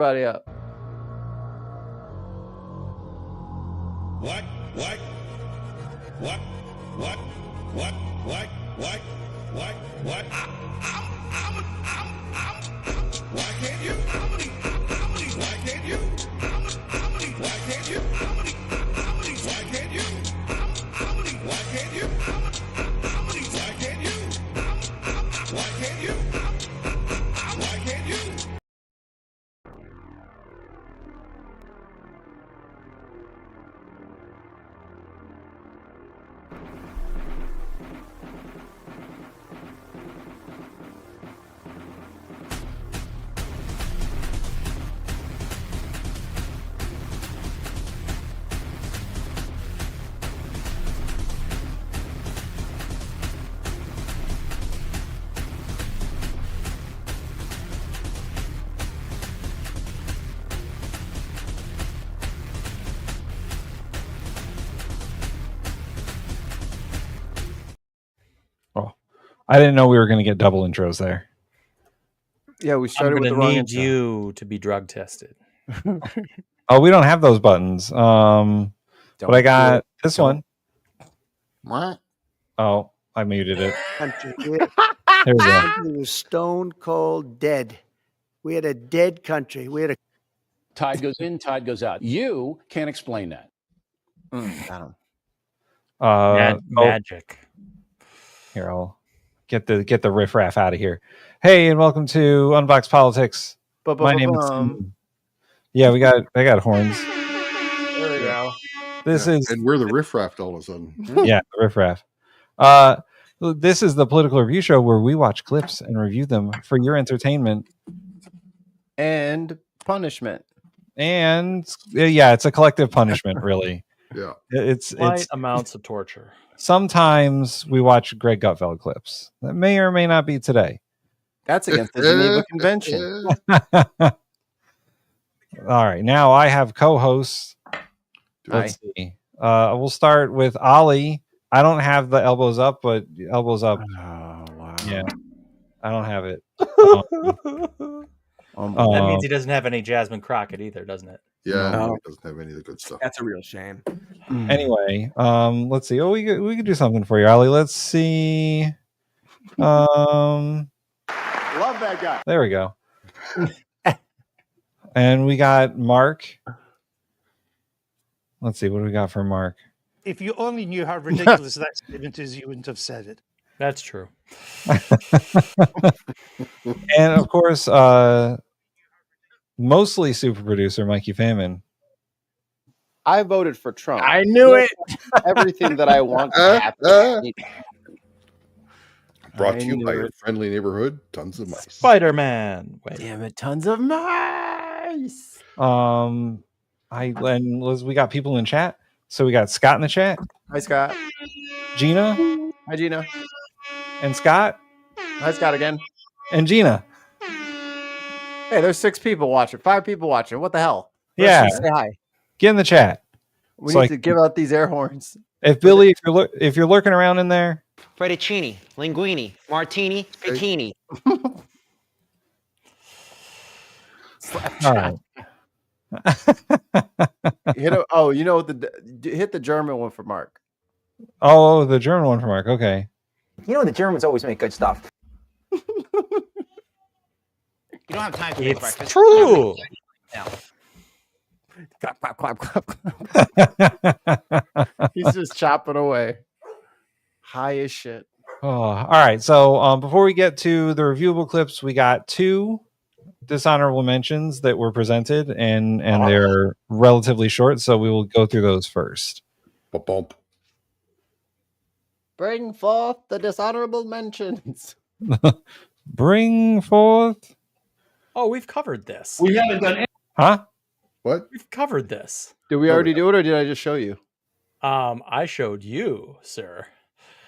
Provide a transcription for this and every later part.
Everybody up. What? Why can't you? Why can't you? Why can't you? Why can't you? Why can't you? Why can't you? Why can't you? Why can't you? I didn't know we were going to get double intros there. Yeah, we started with the wrong need you to be drug tested. Oh, we don't have those buttons. But I got this one. What? Oh, I muted it. Country. There we go. Country was stone cold dead. We had a dead country. We had a Tide goes in, tide goes out. You can't explain that. Got him. Magic. Here, I'll get the riffraff out of here. Hey, and welcome to Unboxed Politics. My name is. Yeah, I got horns. There we go. This is, and we're the riffraff all of a sudden. yeah, the riffraff. This is the political review show where we watch clips and review them for your entertainment And punishment. and yeah, it's a collective punishment, really. Yeah, It's Amounts of torture. sometimes we watch Greg Gutfeld clips. That may or may not be today. That's against the Geneva Convention. All right, now I have co-hosts. Let's see. We'll start with Ollie. I don't have the elbows up, but elbows up. Oh, wow. Yeah, I don't have it. That means he doesn't have any Jasmine Crockett either, doesn't it? Yeah, No. it doesn't have any of the good stuff. That's a real shame. Anyway, let's see. Oh, we could do something for you, Ollie. Let's see. Love that guy. There we go. And we got Mark. Let's see. What do we got for Mark? If you only knew how ridiculous that statement is, you wouldn't have said it. That's true. And of course, mostly super producer Mikey Famine. I voted for Trump. I knew it. Everything that I want to happen. Brought to you by your friendly neighborhood, Tons of Mice. Spider-Man. Wait. Damn it, tons of mice. We got people in chat. So we got Scott in the chat, Hi, Scott. Gina, Hi, Gina. and Scott, Hi, Scott again. and Gina. Hey, there's 6 people watching, 5 people watching. What the hell? Yeah. Let's just say hi. Get in the chat. We So need I to give out these air horns. If Billy, if you're lurking around in there, Fettuccine, linguine, martini, bikini. all right. Hit the German one for Mark. Oh, the German one for Mark. Okay. You know the Germans always make good stuff. You don't have time to It's true. Clap, clap, clap, clap, clap. He's just chopping away. High as shit. Oh, all right. So before we get to the reviewable clips, we got 2 dishonorable mentions that were presented, and they're relatively short, so we will go through those first. Bump. Bring forth the dishonorable mentions. Bring forth. Oh, we've covered this. We haven't done Huh? What? We've covered this. Did we already do it, or did I just show you? I showed you, sir.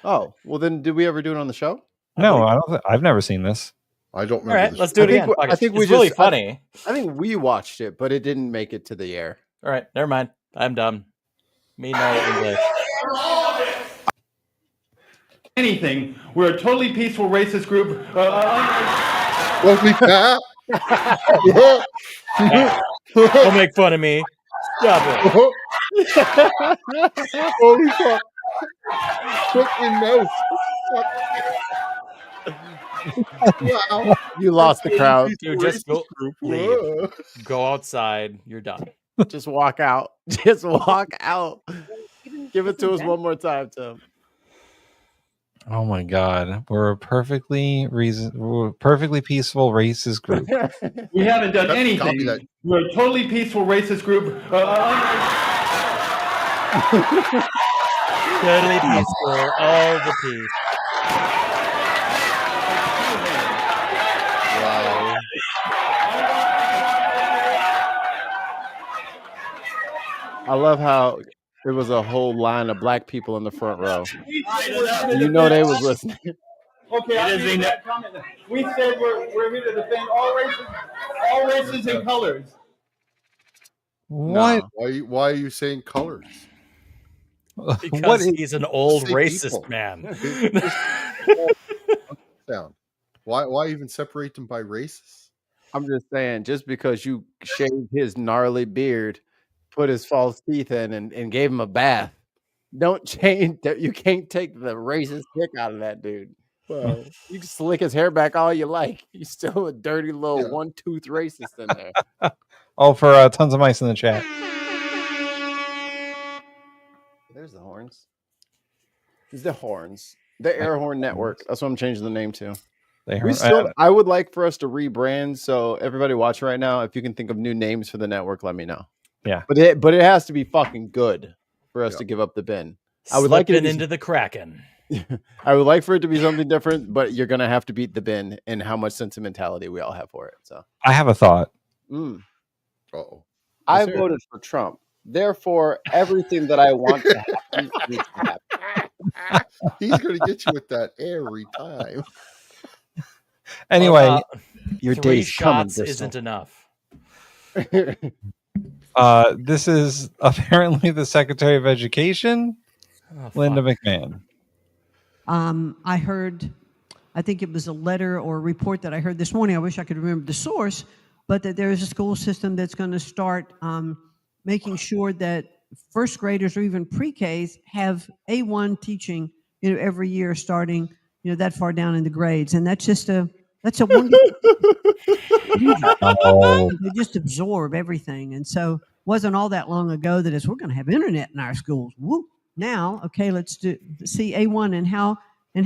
Oh, well then, did we ever do it on the show? No, I don't. I've never seen this. I don't All remember. right, this. let's do it I think again. we- Fuck I it. think we it's really just- funny. I think we watched it, but it didn't make it to the air. All right, never mind. I'm done. Me no English. anything. We're a totally peaceful racist group. Well, Don't make fun of me. Stop it. Holy fuck! Foot in mouth. Wow! You lost the crowd. Dude, just go Group. leave. Whoa. Go outside. You're done. Just walk out. Just walk out. Give it to us one more time, Tim. Oh my God, we're a perfectly peaceful racist group. We haven't done Copy anything. that. We're a totally peaceful racist group. Totally peaceful. All the peace. Wow. I love how it was a whole line of black people in the front row. You know they was listening. Okay, I made that comment. We said we're here to defend all races and colors. What? No. Why are you saying colors? Because he's an old Say racist people. man. Sound. Why even separate them by races? I'm just saying, just because you shaved his gnarly beard, put his false teeth in, and gave him a bath, don't change that. You can't take the racist kick out of that dude. Well, you can slick his hair back all you like. He's still a dirty little one-tooth racist in there. Oh, for tons of mice in the chat. There's the horns. There's the horns. The Air Horn Network. That's what I'm changing the name to. I would like for us to rebrand. So everybody watching right now, if you can think of new names for the network, let me know. Yeah, but it has to be fucking good for us to give up the bin. I would like it into the Kraken. I would like for it to be something different, but you're gonna have to beat the bin and how much sentimentality we all have for it. So I have a thought. Uh-oh. I voted for Trump. Therefore, everything that I want to happen needs to happen. He's going to get you with that every time. Anyway, your 3 day's coming, shots isn't enough. This is apparently the Secretary of Education, Linda McMahon. I heard, I think it was a letter or a report that I heard this morning. I wish I could remember the source, but that there is a school system that's going to start making sure that first graders or even pre-Ks have A1 teaching, every year starting, that far down in the grades. And that's a wonderful. They just absorb everything. And so wasn't all that long ago that we're going to have internet in our schools. Whoop. Now, okay, let's see A1 and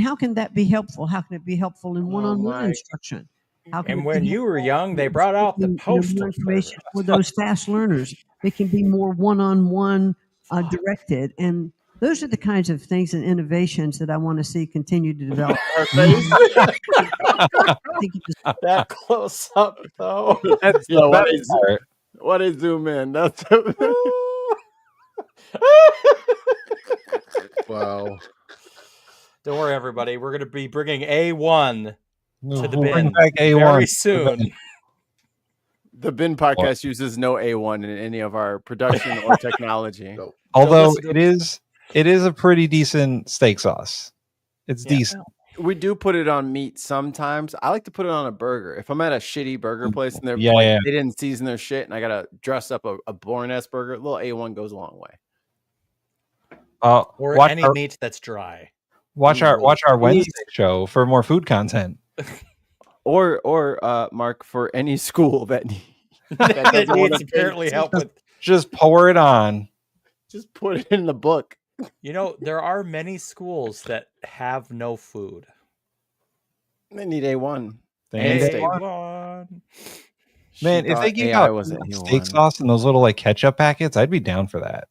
how can that be helpful? How can it be helpful in one-on-one instruction? And when you were young, they brought out the postal information for those fast learners. They can be more one-on-one directed. And those are the kinds of things and innovations that I want to see continue to develop. That close up, though. That's what is zoom in? That's wow. Don't worry, everybody. We're going to be bringing A1 to the We'll bring bin back A1 very soon. The bin podcast uses no A1 in any of our production or technology. No. Although it is a pretty decent steak sauce. It's decent. We do put it on meat sometimes. I like to put it on a burger. If I'm at a shitty burger place and they didn't season their shit and I gotta dress up a boring-ass burger, a little A1 goes a long way. Or any meat that's dry. Watch our Wednesday show for more food content. Or Mark, for any school that needs apparently help with. Just pour it on. Just put it in the book. There are many schools that have no food. They need A1. They need A1. Man, if they gave out steak sauce in those little ketchup packets, I'd be down for that.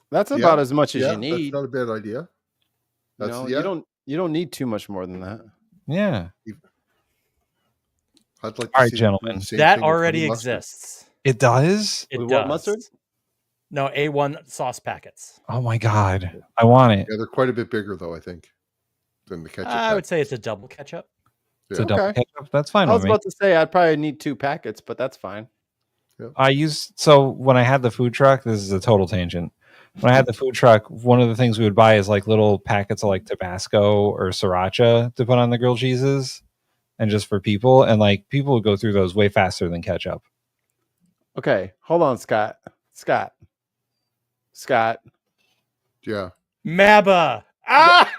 That's about as much as you need. That's not a bad idea. You don't need too much more than that. Yeah. I'd like all right, gentlemen. That already exists. It does? It With does. What mustard? No, A1 sauce packets. Oh my God. I want it. Yeah, they're quite a bit bigger though, I think, than the ketchup. I would say it's a double ketchup. It's a double ketchup. That's fine. I was about to say I'd probably need 2 packets, but that's fine. So when I had the food truck, this is a total tangent. When I had the food truck, one of the things we would buy is little packets of Tabasco or sriracha to put on the grilled cheeses. and just for people, and like people would go through those way faster than ketchup. Okay, hold on, Scott. Yeah. Maba. Ah!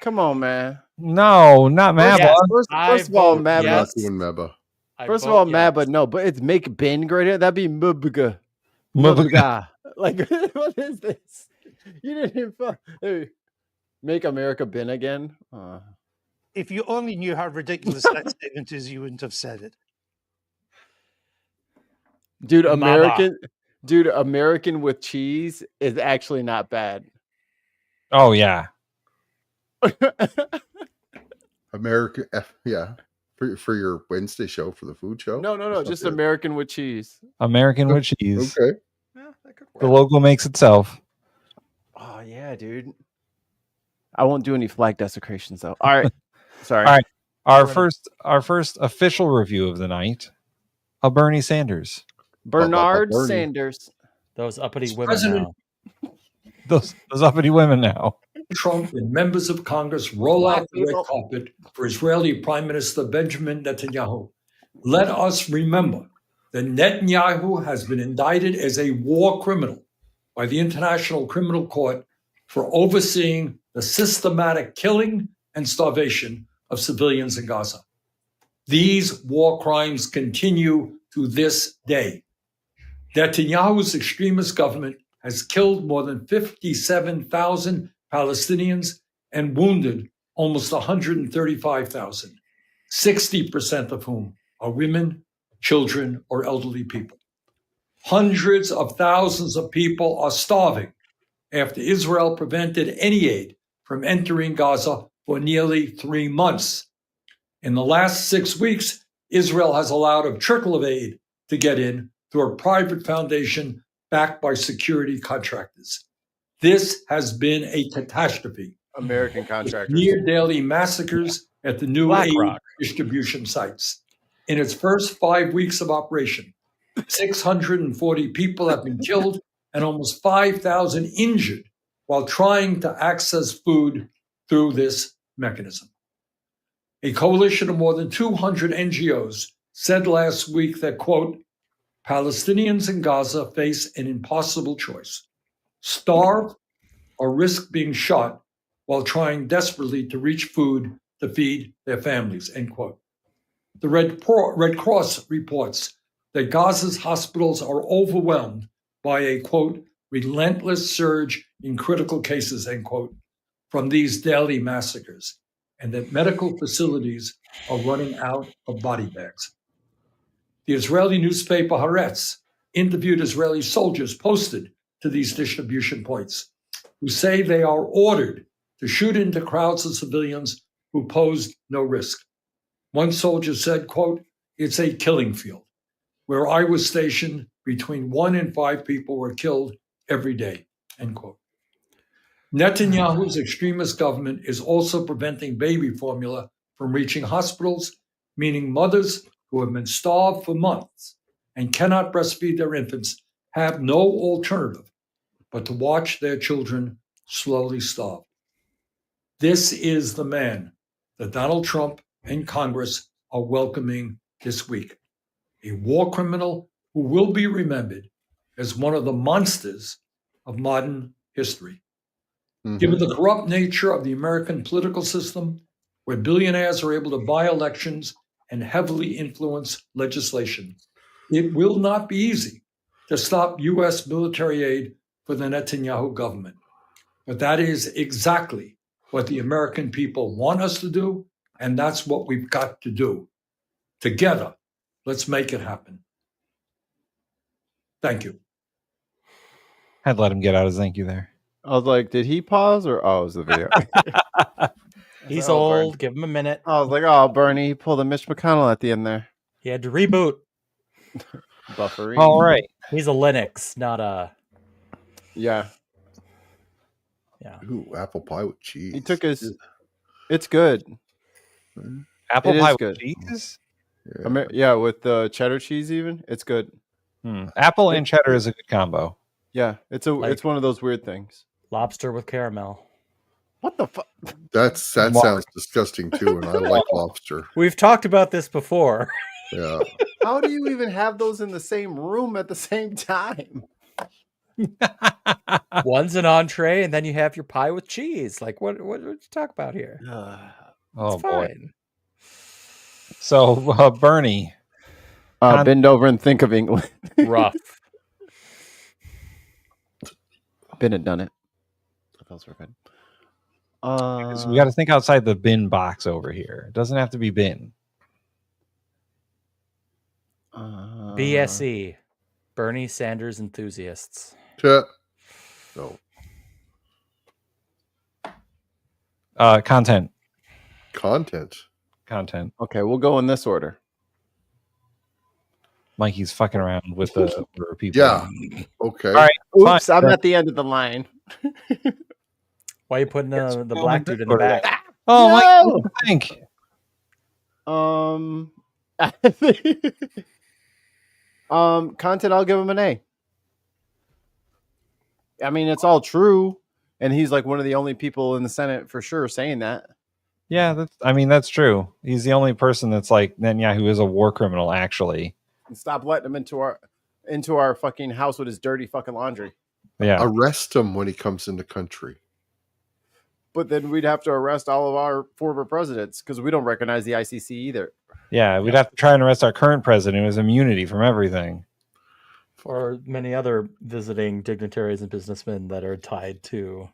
Come on, man. No, not Maba. Yes, First of all, vote Maba. We're not yes. doing Meba. First of all, Maba, no, but it's make Ben greater. That'd be Mubga. Like, what is this? You didn't even hey, make America Ben again. If you only knew how ridiculous that statement is, you wouldn't have said it. Dude, Maba. American with cheese is actually not bad. Oh yeah. America, yeah. For your Wednesday show, for the food show? No, just American with cheese. American with cheese. Okay. Yeah, that could work. The logo makes itself. Oh yeah, dude. I won't do any flag desecrations though. All right. Sorry. All right. Our first official review of the night. A Bernie Sanders. Bernard Bernie. Sanders. Those uppity women President- now. Those uppity women now. Trump and members of Congress roll out the red carpet for Israeli Prime Minister Benjamin Netanyahu. Let us remember that Netanyahu has been indicted as a war criminal by the International Criminal Court for overseeing the systematic killing and starvation of civilians in Gaza. These war crimes continue to this day. Netanyahu's extremist government has killed more than 57,000 Palestinians and wounded almost 135,000, 60% of whom are women, children, or elderly people. Hundreds of thousands of people are starving after Israel prevented any aid from entering Gaza for nearly 3 months. In the last 6 weeks, Israel has allowed a trickle of aid to get in through a private foundation backed by security contractors. This has been a catastrophe. American contractors. Near daily massacres at the new aid distribution sites. In its first 5 weeks of operation, 640 people have been killed and almost 5,000 injured while trying to access food through this mechanism. A coalition of more than 200 NGOs said last week that, quote, Palestinians in Gaza face an impossible choice: starve or risk being shot while trying desperately to reach food to feed their families, end quote. The Red Cross reports that Gaza's hospitals are overwhelmed by a, quote, relentless surge in critical cases, end quote, from these daily massacres, and that medical facilities are running out of body bags. The Israeli newspaper Haaretz interviewed Israeli soldiers posted to these distribution points, who say they are ordered to shoot into crowds of civilians who pose no risk. One soldier said, quote, it's a killing field. Where I was stationed, between 1 and 5 people were killed every day, end quote. Netanyahu's extremist government is also preventing baby formula from reaching hospitals, meaning mothers who have been starved for months and cannot breastfeed their infants have no alternative but to watch their children slowly starve. This is the man that Donald Trump and Congress are welcoming this week, a war criminal who will be remembered as one of the monsters of modern history. Mm-hmm. Given the corrupt nature of the American political system, where billionaires are able to buy elections and heavily influence legislation, it will not be easy to stop U.S. military aid for the Netanyahu government. But that is exactly what the American people want us to do, and that's what we've got to do. Together, let's make it happen. Thank you. I'd let him get out his thank you there. I was like, did he pause or it was the video? He's Oh, old. Bernie. Give him a minute. I was like, oh, Bernie, he pulled a Mitch McConnell at the end there. He had to reboot. Buffering. All right. He's a Linux, not a. Yeah. Yeah. Ooh, apple pie with cheese. He took his. It's good. Apple It pie is with good. cheese? Yeah, with the cheddar cheese even. It's good. Apple and cheddar is a good combo. Yeah, it's one of those weird things. Lobster with caramel. What the fuck? That sounds disgusting too, and I like lobster. We've talked about this before. Yeah. How do you even have those in the same room at the same time? One's an entree, and then you have your pie with cheese. Like, what you talk about here? Oh It's boy. fine. So Bernie, Bend over and think of England. Rough. Been and done it. What else we're good? we got to think outside the bin box over here. It doesn't have to be bin. BSE, Bernie Sanders enthusiasts. No. Content. Content. Okay, we'll go in this order. Mikey's fucking around with the order of people. Yeah. Okay. All right. Oops, fine. I'm at the end of the line. Why are you putting the black dude in the order. back? Oh, No! Mikey, what do you think? Content, I'll give him an A. I mean, it's all true, and he's like one of the only people in the Senate for sure saying that. Yeah, that's true. He's the only person that's like Netanyahu is a war criminal, actually. And stop letting him into our fucking house with his dirty fucking laundry. Yeah. Arrest him when he comes in the country. But then we'd have to arrest all of our former presidents because we don't recognize the ICC either. Yeah, we'd have to try and arrest our current president who has immunity from everything. Or many other visiting dignitaries and businessmen that are tied to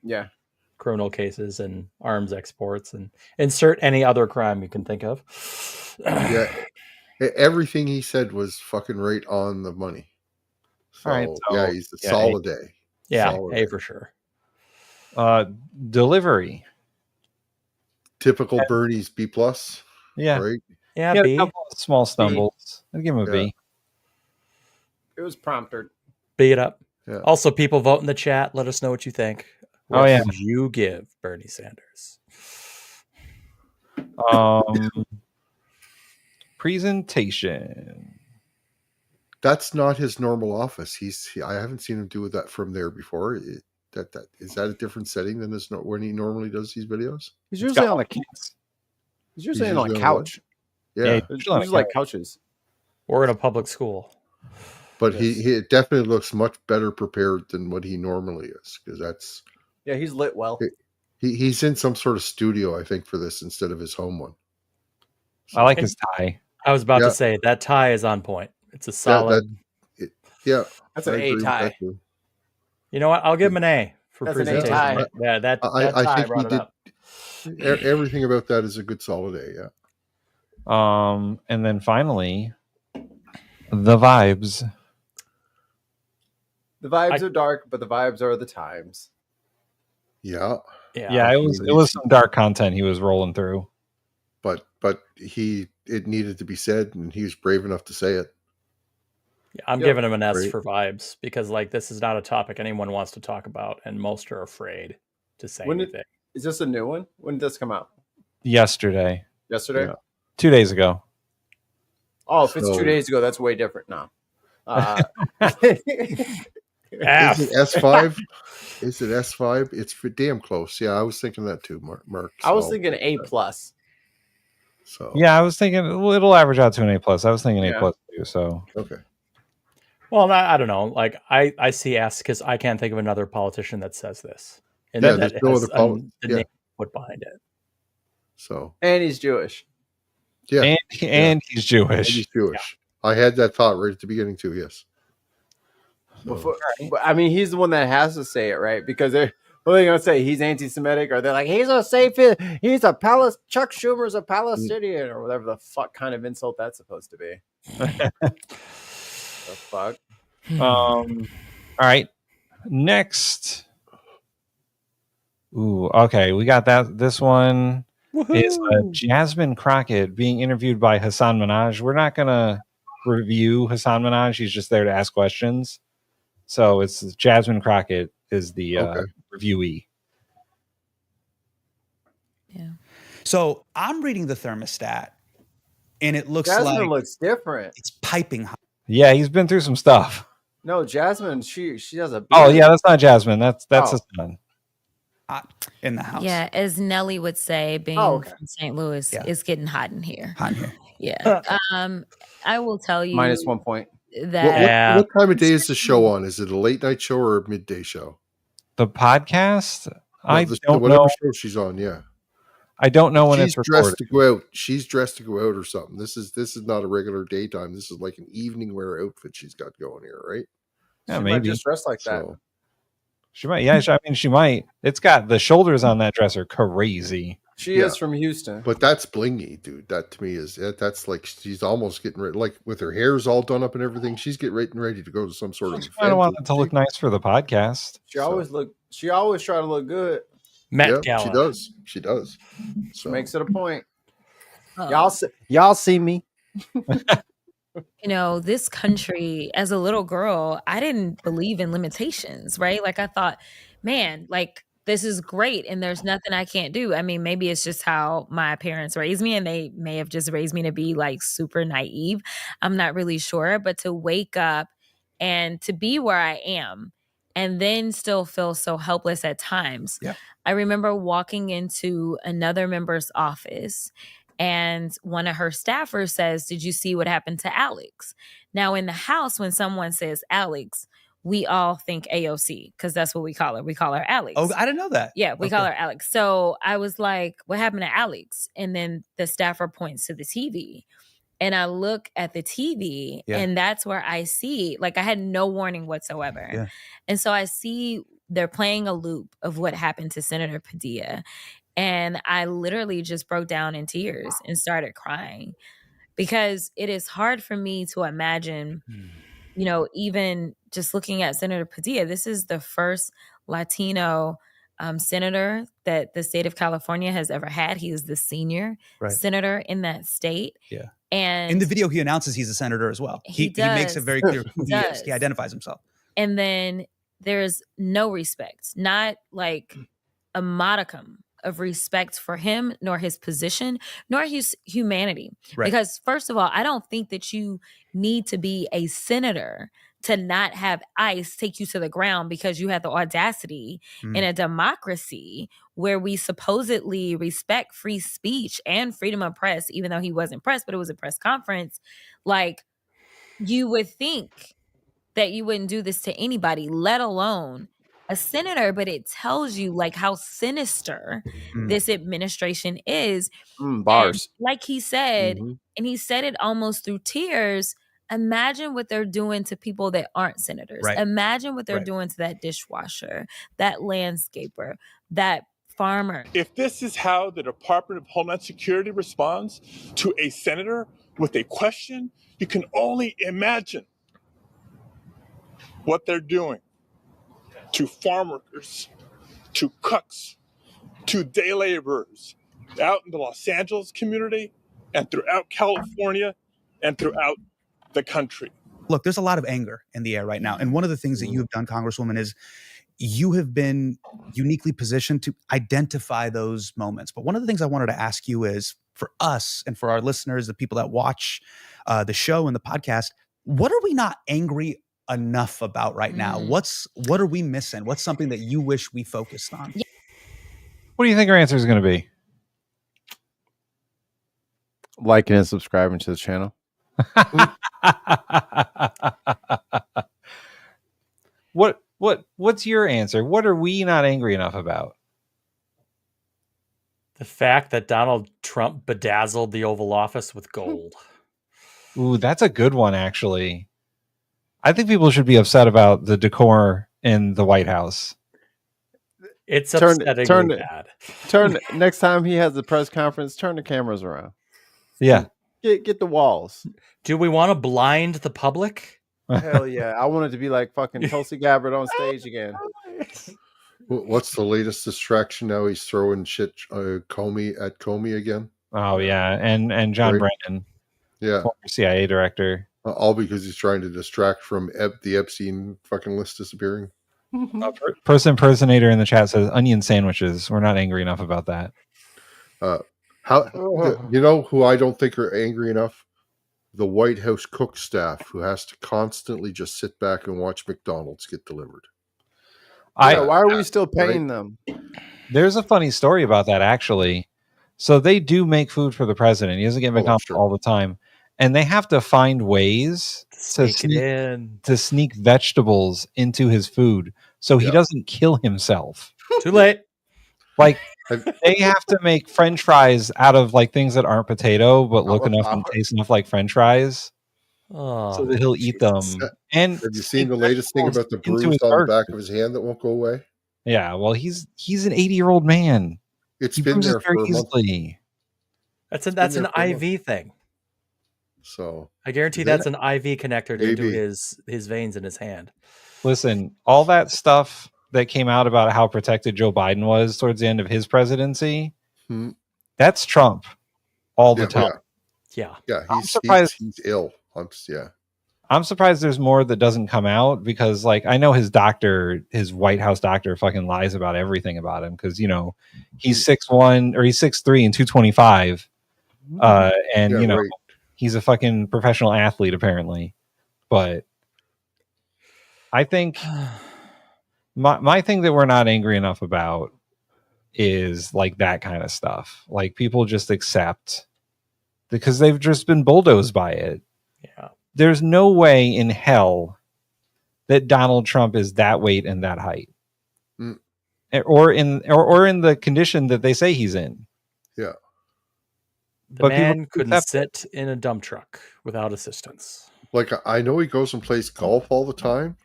criminal cases and arms exports, and insert any other crime you can think of. Yeah. Everything he said was fucking right on the money. So, All right, so, he's a solid A. Yeah, Solid A for sure. Delivery. Typical Bernie's B+. Yeah. Right? Yeah, He had B. a couple of small stumbles. I'd give him a B. It was prompted. B it up. Yeah. Also, people vote in the chat. Let us know what you think. Oh, What yeah. would you give Bernie Sanders? Presentation. That's not his normal office. I haven't seen him do that from there before. Is that a different setting than when he normally does these videos? He's usually on a couch. He's usually on a couch. Yeah, It's usually like couches. Or in a public school. but he definitely looks much better prepared than what he normally is, because that's he's lit well. He's in some sort of studio, I think, for this instead of his home one. I like his tie. I was about to say that tie is on point. It's a solid. That's an A tie. You know what? I'll give him an A for That's an A presentation. tie. Yeah, that I tie think brought he it up. did. Everything about that is a good solid A. Yeah. And then finally, the vibes. The vibes are dark, but the vibes are the times. Yeah. Yeah, it was some dark content he was rolling through. But it needed to be said, and he was brave enough to say it. Yeah, I'm giving him an S for vibes, because this is not a topic anyone wants to talk about, and most are afraid to say anything. Is this a new one? When did this come out? Yesterday. Yesterday? Yeah. 2 days ago. Oh, if it's 2 days ago, that's way different now. Is it S5? Is it S5? It's damn close. Yeah, I was thinking that too, Mark. I was thinking A+. So yeah, I was thinking it'll average out to an A+. I was thinking A+ too. So okay. Well, I don't know. I see S because I can't think of another politician that says this. And there's no other the name put behind it. So and he's Jewish. Yeah, and he's Jewish. And he's Jewish. Yeah. I had that thought right at the beginning too. Yes. But I mean, he's the one that has to say it, right? Because what are they gonna say? He's anti-Semitic, or they're like, he's a Chuck Schumer's a Palestinian, or whatever the fuck kind of insult that's supposed to be. The fuck. All right. Next. Ooh, okay. We got that. This one is Jasmine Crockett being interviewed by Hassan Minhaj. We're not gonna review Hassan Minhaj. He's just there to ask questions. So it's Jasmine Crockett is the reviewee. Yeah. So I'm reading the thermostat, and it looks Jasmine looks different. It's piping hot. Yeah, he's been through some stuff. No, Jasmine, she has a beard. Oh yeah, that's not Jasmine. That's Hassan. in the house. Yeah, as Nelly would say, being from St. Louis, it's getting hot in here. Hot in here. Yeah. I will tell you minus 1 point. that What time of day is the show on? Is it a late night show or a midday show? The podcast? Don't whatever know. show she's on, yeah. I don't know when it's recorded. Dressed to go out. She's dressed to go out or something. This is not a regular daytime. This is like an evening wear outfit she's got going here, right? Yeah, she maybe might just dress like that. She might. Yeah, I mean, she might. It's got the shoulders on that dress are crazy. She is from Houston, but that's blingy, dude. That to me is that's like she's almost getting ready, like with her hair's all done up and everything. She's getting ready to go to some sort of. I don't want it to look nice for the podcast. She always try to look good. Met Gala. She does. So makes it a point. Y'all see me. You know, this country, as a little girl, I didn't believe in limitations, right? Like I thought, man, like this is great and there's nothing I can't do. I mean, maybe it's just how my parents raised me and they may have just raised me to be like super naive. I'm not really sure, but to wake up and to be where I am and then still feel so helpless at times. Yeah. I remember walking into another member's office and one of her staffers says, "Did you see what happened to Alex?" Now in the house, when someone says Alex, we all think AOC because that's what we call her. We call her Alex. Oh, I didn't know that. Yeah, we call her Alex. So I was like, what happened to Alex? And then the staffer points to the TV. And I look at the TV and that's where I see, like I had no warning whatsoever. Yeah. And so I see they're playing a loop of what happened to Senator Padilla. And I literally just broke down in tears and started crying because it is hard for me to imagine, you know, even just looking at Senator Padilla, this is the first Latino senator that the state of California has ever had. He is the senior senator in that state. Yeah. And in the video, he announces he's a senator as well. He makes it very clear who he is. He identifies himself. And then there's no respect, not like a modicum of respect for him, nor his position, nor his humanity. Right. Because first of all, I don't think that you need to be a senator to not have ICE take you to the ground because you had the audacity in a democracy where we supposedly respect free speech and freedom of press, even though he wasn't press, but it was a press conference. Like, you would think that you wouldn't do this to anybody, let alone a senator, but it tells you like how sinister this administration is. Bars. And like he said, and he said it almost through tears, imagine what they're doing to people that aren't senators. Right. Imagine what they're doing to that dishwasher, that landscaper, that farmer. If this is how the Department of Homeland Security responds to a senator with a question, you can only imagine what they're doing to farm workers, to cooks, to day laborers out in the Los Angeles community and throughout California and throughout the country. Look, there's a lot of anger in the air right now. And one of the things that you have done, Congresswoman, is you have been uniquely positioned to identify those moments. But one of the things I wanted to ask you is, for us and for our listeners, the people that watch the show and the podcast, what are we not angry enough about right now? What are we missing? What's something that you wish we focused on? What do you think our answer is going to be? Liking and subscribing to the channel. What's your answer? What are we not angry enough about? The fact that Donald Trump bedazzled the Oval Office with gold. Ooh, that's a good one, actually. I think people should be upset about the decor in the White House. It's upsettingly bad. Next time he has a press conference, turn the cameras around. Yeah. Get the walls. Do we want to blind the public? Hell yeah. I want it to be like fucking Tulsi Gabbard on stage again. What's the latest distraction now? He's throwing shit Comey again. Oh yeah, and John Brennan, former CIA director. All because he's trying to distract from the Epstein fucking list disappearing. Person impersonator in the chat says onion sandwiches. We're not angry enough about that. You know who I don't think are angry enough? The White House cook staff, who has to constantly just sit back and watch McDonald's get delivered. Why are we still paying them? There's a funny story about that, actually. So they do make food for the president. He doesn't get McDonald's all the time. And they have to find ways to sneak vegetables into his food so he doesn't kill himself. Too late. Like, they have to make French fries out of like things that aren't potato, but look enough and taste enough like French fries. So that he'll eat them. And have you seen the latest thing about the bruise on the back of his hand that won't go away? Yeah, well, he's an 80-year-old man. It's been there for a month. That's an IV thing. So I guarantee that's an IV connector into his veins in his hand. Listen, all that stuff that came out about how protected Joe Biden was towards the end of his presidency, that's Trump all the time. Yeah. He's ill. I'm surprised there's more that doesn't come out, because like I know his doctor, his White House doctor, fucking lies about everything about him, because you know he's 6'1" or he's 6'3" and 225, and he's a fucking professional athlete apparently. But I think my thing that we're not angry enough about is like that kind of stuff. Like people just accept because they've just been bulldozed by it. Yeah. There's no way in hell that Donald Trump is that weight and that height, or in the condition that they say he's in. Yeah, the man couldn't sit in a dump truck without assistance. Like I know he goes and plays golf all the time,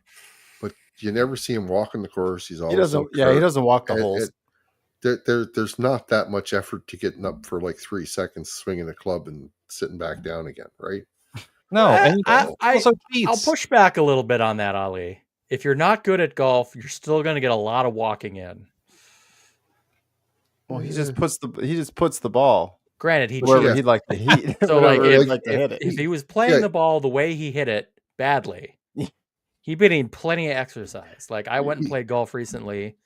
but you never see him walking the course. He doesn't walk the holes. There's not that much effort to getting up for like 3 seconds, swinging a club and sitting back down again, right? No, I'll push back a little bit on that, Ali. If you're not good at golf, you're still going to get a lot of walking in. Well, he just puts the ball. Granted, he'd like to hit. So like if he was playing the ball the way he hit it badly, he'd been in plenty of exercise. Like I went and played golf recently.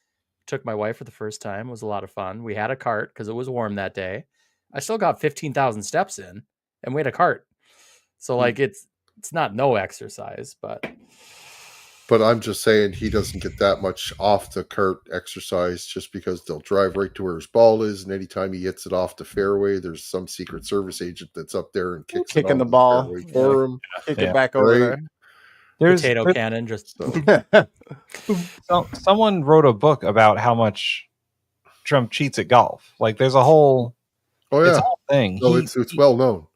Took my wife for the first time. It was a lot of fun. We had a cart because it was warm that day. I still got 15,000 steps in, and we had a cart. So like it's not no exercise, but I'm just saying he doesn't get that much off the cart exercise just because they'll drive right to where his ball is, and anytime he hits it off the fairway, there's some Secret Service agent that's up there and kicking the ball for him, kick it back over there. There's potato cannon. Just so someone wrote a book about how much Trump cheats at golf. Like there's a whole it's a whole thing. No, it's well known.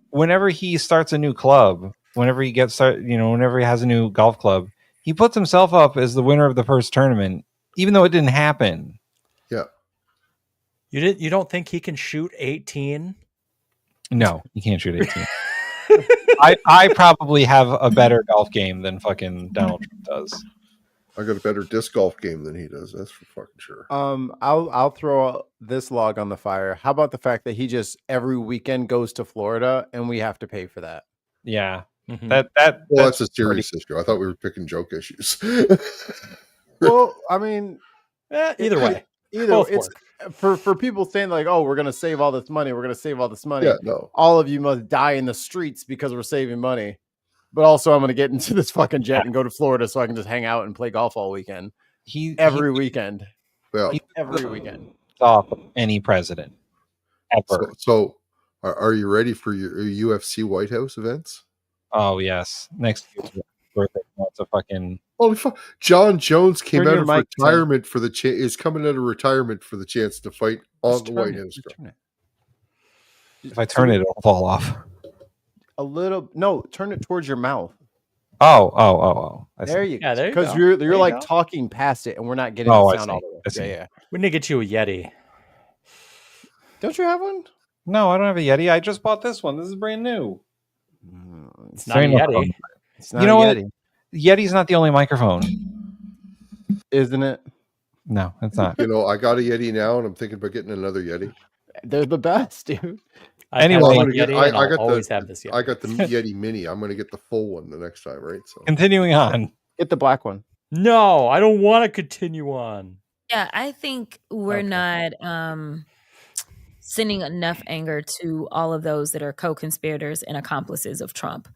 Whenever he starts a new club, whenever he whenever he has a new golf club, he puts himself up as the winner of the first tournament, even though it didn't happen. Yeah. You don't think he can shoot 18? No, he can't shoot 18. I probably have a better golf game than fucking Donald Trump does. I got a better disc golf game than he does. That's for fucking sure. I'll throw this log on the fire. How about the fact that he just every weekend goes to Florida and we have to pay for that? Yeah. Mm-hmm. That's a serious issue. I thought we were picking joke issues. Well, I mean, either way, it's for people saying like, "Oh, we're gonna save all this money. We're gonna save all this money." Yeah, no. All of you must die in the streets because we're saving money. But also, I'm gonna get into this fucking jet and go to Florida so I can just hang out and play golf all weekend. Every weekend. Well, every weekend. Off any president ever. So, are you ready for your UFC White House events? Oh yes, next year's birthday. What's a fucking holy fuck! John Jones came out of retirement for the is coming out of retirement for the chance to fight on the White House. If I turn it, it'll fall off. A little turn it towards your mouth. Oh. There you go. Because you're like talking past it, and we're not getting the sound all the way. Yeah. We need to get you a Yeti. Don't you have one? No, I don't have a Yeti. I just bought this one. This is brand new. It's not a Yeti. It's not a Yeti. Yeti's not the only microphone, isn't it? No, it's not. I got a Yeti now, and I'm thinking about getting another Yeti. They're the best, dude. Anyway, I got the Yeti Mini. I'm going to get the full one the next time, right? So continuing on, get the black one. No, I don't want to continue on. Yeah, I think we're not sending enough anger to all of those that are co-conspirators and accomplices of Trump.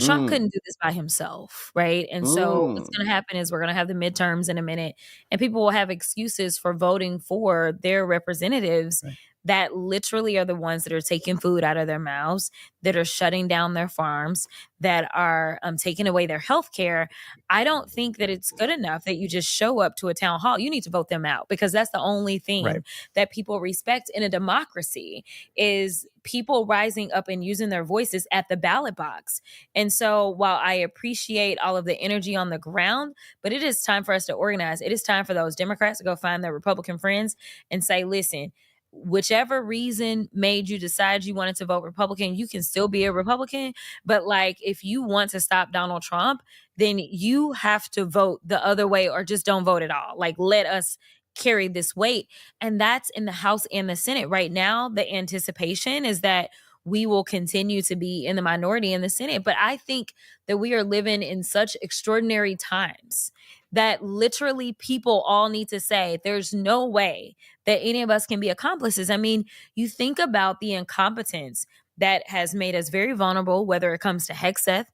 Trump couldn't do this by himself, right? And so what's going to happen is we're going to have the midterms in a minute, and people will have excuses for voting for their representatives that literally are the ones that are taking food out of their mouths, that are shutting down their farms, that are taking away their health care. I don't think that it's good enough that you just show up to a town hall. You need to vote them out, because that's the only thing that people respect in a democracy is people rising up and using their voices at the ballot box. And so while I appreciate all of the energy on the ground, but it is time for us to organize. It is time for those Democrats to go find their Republican friends and say, listen, whichever reason made you decide you wanted to vote Republican, you can still be a Republican. But like, if you want to stop Donald Trump, then you have to vote the other way, or just don't vote at all. Like, let us carry this weight. And that's in the House and the Senate right now. The anticipation is that we will continue to be in the minority in the Senate. But I think that we are living in such extraordinary times that literally people all need to say, there's no way that any of us can be accomplices. I mean, you think about the incompetence that has made us very vulnerable, whether it comes to Hegseth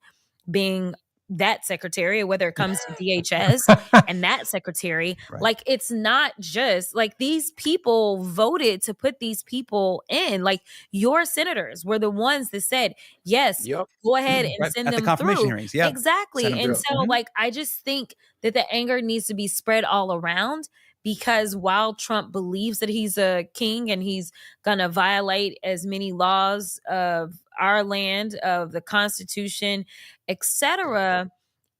being that secretary, or whether it comes to DHS and that secretary. Like, it's not just like these people voted to put these people in. Like, your senators were the ones that said, yes, go ahead and send at them the confirmation through. hearings. Yeah, exactly. Send them And through. so like, I just think that the anger needs to be spread all around, because while Trump believes that he's a king and he's going to violate as many laws of our land, of the Constitution, etc.,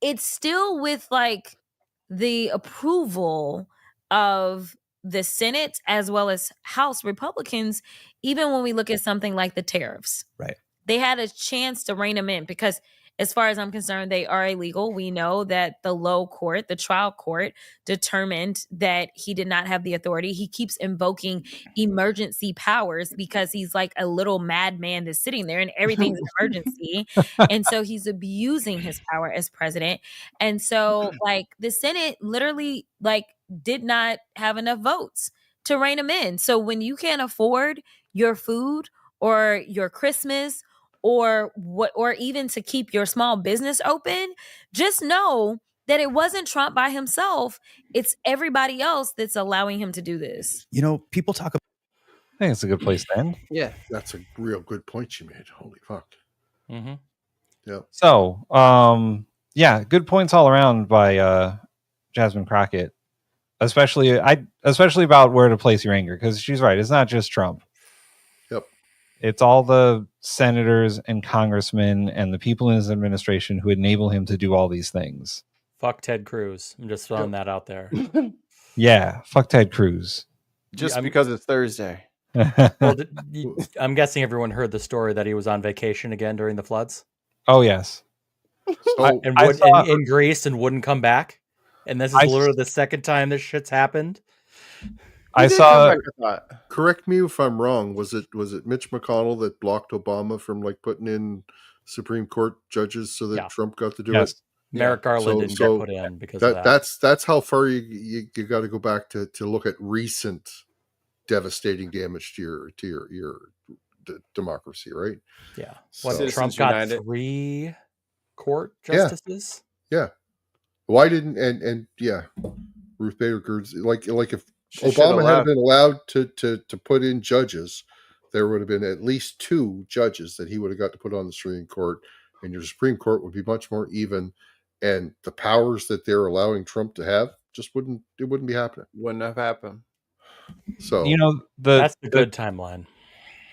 it's still with like the approval of the Senate as well as House Republicans. Even when we look at something like the tariffs, they had a chance to rein them in, because as far as I'm concerned, they are illegal. We know that the low court, the trial court, determined that he did not have the authority. He keeps invoking emergency powers because he's like a little madman that's sitting there and everything's an emergency. And so he's abusing his power as president. And so like the Senate literally like did not have enough votes to rein him in. So when you can't afford your food or your Christmas or what, or even to keep your small business open, just know that it wasn't Trump by himself. It's everybody else that's allowing him to do this. You know, people talk about. I think it's a good place to end. Yeah, that's a real good point you made. Holy fuck. Mm-hmm. Yeah. So, yeah, good points all around by Jasmine Crockett, especially about where to place your anger, because she's right. It's not just Trump. Yep. It's all the senators and congressmen and the people in his administration who enable him to do all these things. Fuck Ted Cruz. I'm just throwing that out there. Yeah, fuck Ted Cruz. Just because it's Thursday. Well, I'm guessing everyone heard the story that he was on vacation again during the floods. Oh, yes. In Greece and wouldn't come back. And this is literally the second time this shit's happened. I saw. Correct me if I'm wrong. Was it Mitch McConnell that blocked Obama from like putting in Supreme Court judges so that Trump got to do it? Merrick Garland didn't get put in because of that. That's how far you got to go back to look at recent devastating damage to your democracy, right? Yeah. So, Trump got 3 court justices. Yeah. Why didn't and Ruth Bader Ginsburg, like if Obama had been allowed to put in judges, there would have been at least 2 judges that he would have got to put on the Supreme Court, and your Supreme Court would be much more even, and the powers that they're allowing Trump to have just wouldn't be happening. Wouldn't have happened. So that's the good timeline.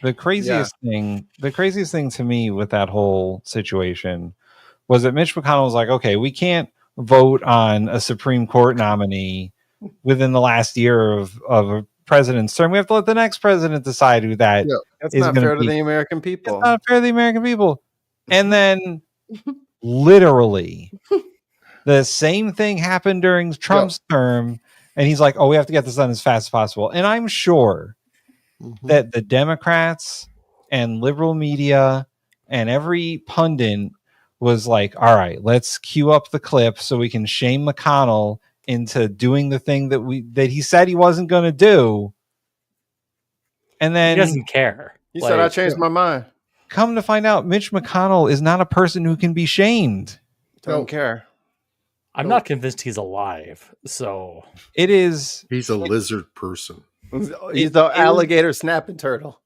The craziest thing to me with that whole situation was that Mitch McConnell was like, okay, we can't vote on a Supreme Court nominee within the last year of a president's term. We have to let the next president decide who that is. That's not fair to the American people. It's not fair to the American people. And then literally the same thing happened during Trump's term. And he's like, oh, we have to get this done as fast as possible. And I'm sure that the Democrats and liberal media and every pundit was like, all right, let's cue up the clip so we can shame McConnell into doing the thing that he said he wasn't going to do. And then he doesn't care. He said, "I changed my mind." Come to find out, Mitch McConnell is not a person who can be shamed. Don't care. I'm not convinced he's alive. So it is. He's a lizard person. He's the alligator snapping turtle.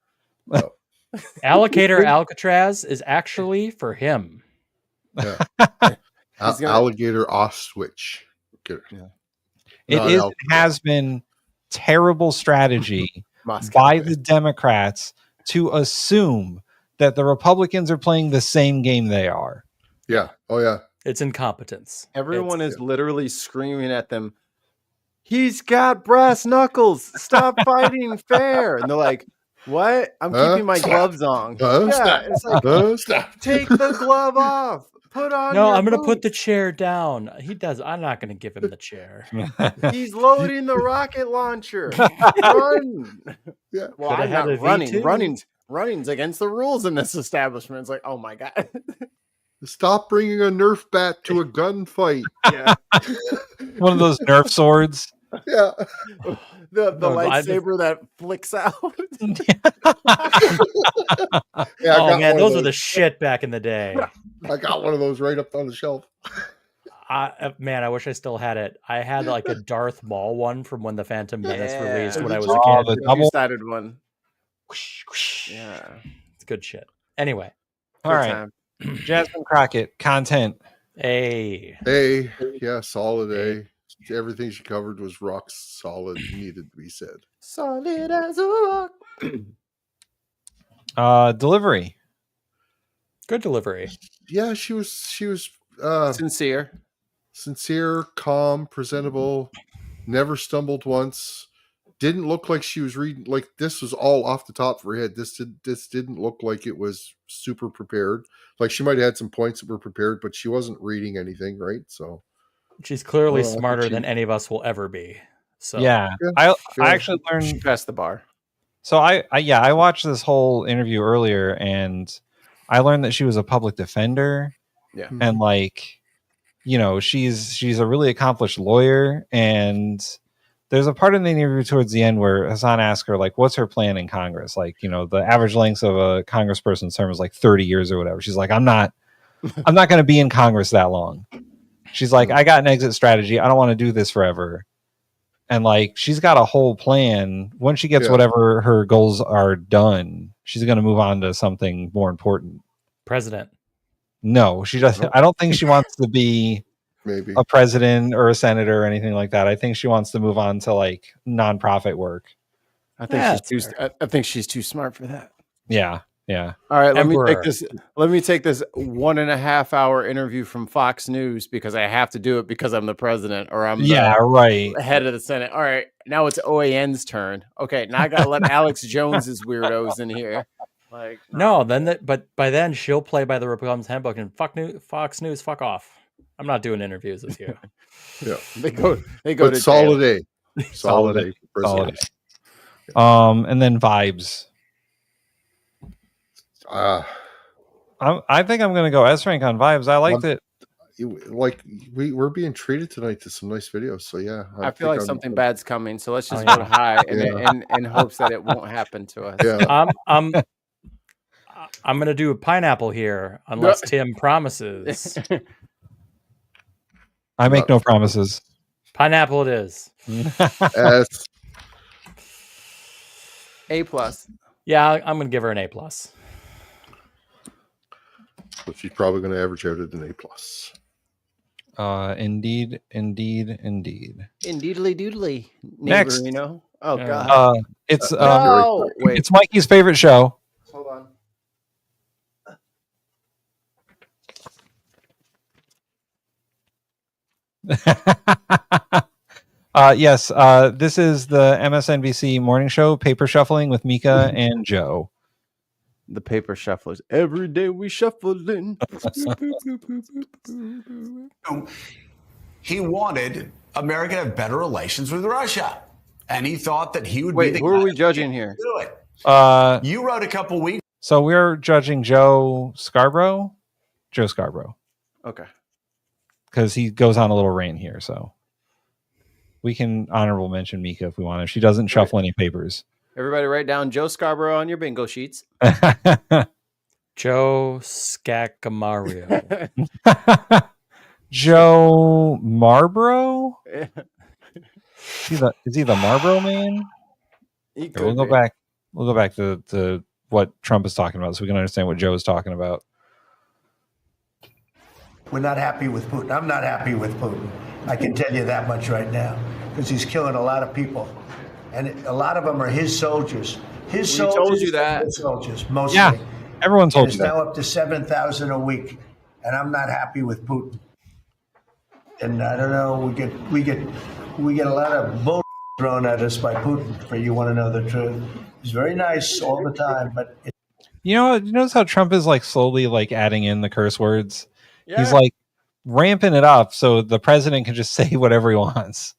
Alligator Alcatraz is actually for him. Yeah. Alligator ostrich. It has been terrible strategy by the Democrats to assume that the Republicans are playing the same game they are. Yeah. Oh, yeah. It's incompetence. Everyone is literally screaming at them, "He's got brass knuckles. Stop fighting fair." And they're like, "What? I'm keeping my gloves on." It's like, take the glove off. Put on No, your I'm going to boots. put the chair down. He does. I'm not going to give him the chair. He's loading the rocket launcher. Run. Yeah. Well, Coulda I'm had not a running. V2. Running's against the rules in this establishment. It's like, oh my God. Stop bringing a Nerf bat to a gunfight. Yeah. One of those Nerf swords. Yeah. The lightsaber that flicks out. Oh man, those were the shit back in the day. I got one of those right up on the shelf. Man, I wish I still had it. I had like a Darth Maul one from when the Phantom Menace released when I was a kid. The double-sided one. Yeah. It's good shit. Anyway. All right. Jasmine Crockett, content. A. Yeah, solid A. Everything she covered was rock solid, needed to be said. Solid as a rock. Delivery. Good delivery. Yeah, she was sincere, calm, presentable, never stumbled once. Didn't look like she was reading, like this was all off the top of her head. This didn't look like it was super prepared. Like she might have had some points that were prepared, but she wasn't reading anything, right? So she's clearly smarter than any of us will ever be. So yeah. I actually learned she passed the bar. So I watched this whole interview earlier, and I learned that she was a public defender. Yeah. And like, you know, she's a really accomplished lawyer, and there's a part in the interview towards the end where Hassan asks her, like, what's her plan in Congress? Like, you know, the average length of a congressperson's term is like 30 years or whatever. She's like, I'm not going to be in Congress that long. She's like, I got an exit strategy. I don't want to do this forever. And like, she's got a whole plan. Once she gets whatever her goals are done, she's going to move on to something more important. President. No, she doesn't. I don't think she wants to be maybe a president or a senator or anything like that. I think she wants to move on to like nonprofit work. I think she's too smart for that. Yeah. Yeah. All right. Let me take this 1.5 hour interview from Fox News because I have to do it because I'm the president or I'm the head of the Senate. All right. Now it's OAN's turn. Okay. Now I got to let Alex Jones's weirdos in here. Like but by then she'll play by the Republicans handbook and Fox News, fuck off. I'm not doing interviews with you. Yeah. They go to solid jail. A. Solid A. And then vibes. I think I'm going to go S-rank on vibes. I liked it. Like we're being treated tonight to some nice videos. So yeah, I feel like something bad's coming. So let's just go high in hopes that it won't happen to us. Yeah. I'm going to do a pineapple here unless Tim promises. I make no promises. Pineapple it is. S. A+. Yeah, I'm going to give her an A+. But she's probably going to average out at an A+. Indeed. Indeedly doodly. Next, Neighborino. Oh God. It's wait. It's Mikey's favorite show. Hold on. Yes. This is the MSNBC morning show, Paper Shuffling with Mika and Joe. The paper shufflers. Every day we shuffling. He wanted America to have better relations with Russia. And he thought that he would be the who guy are we judging here? Do it. You wrote a couple weeks. So we're judging Joe Scarborough. Okay. Because he goes on a little rant here, so we can honorable mention Mika if we want. If she doesn't shuffle any papers. Everybody write down Joe Scarborough on your bingo sheets. Joe Scacamario. Joe Marlboro? Is he the Marlboro man? He We'll go back. We'll go back to what Trump is talking about so we can understand what Joe is talking about. We're not happy with Putin. I'm not happy with Putin. I can tell you that much right now, because he's killing a lot of people. And a lot of them are his soldiers. His soldiers told you that. his soldiers, mostly. Yeah, everyone told you It's that. now up to 7,000 a week, and I'm not happy with Putin. And I don't know, we get a lot of bull thrown at us by Putin. For you want to know the truth, he's very nice all the time, but You notice how Trump is like slowly like adding in the curse words. Yeah. He's like ramping it up so the president can just say whatever he wants.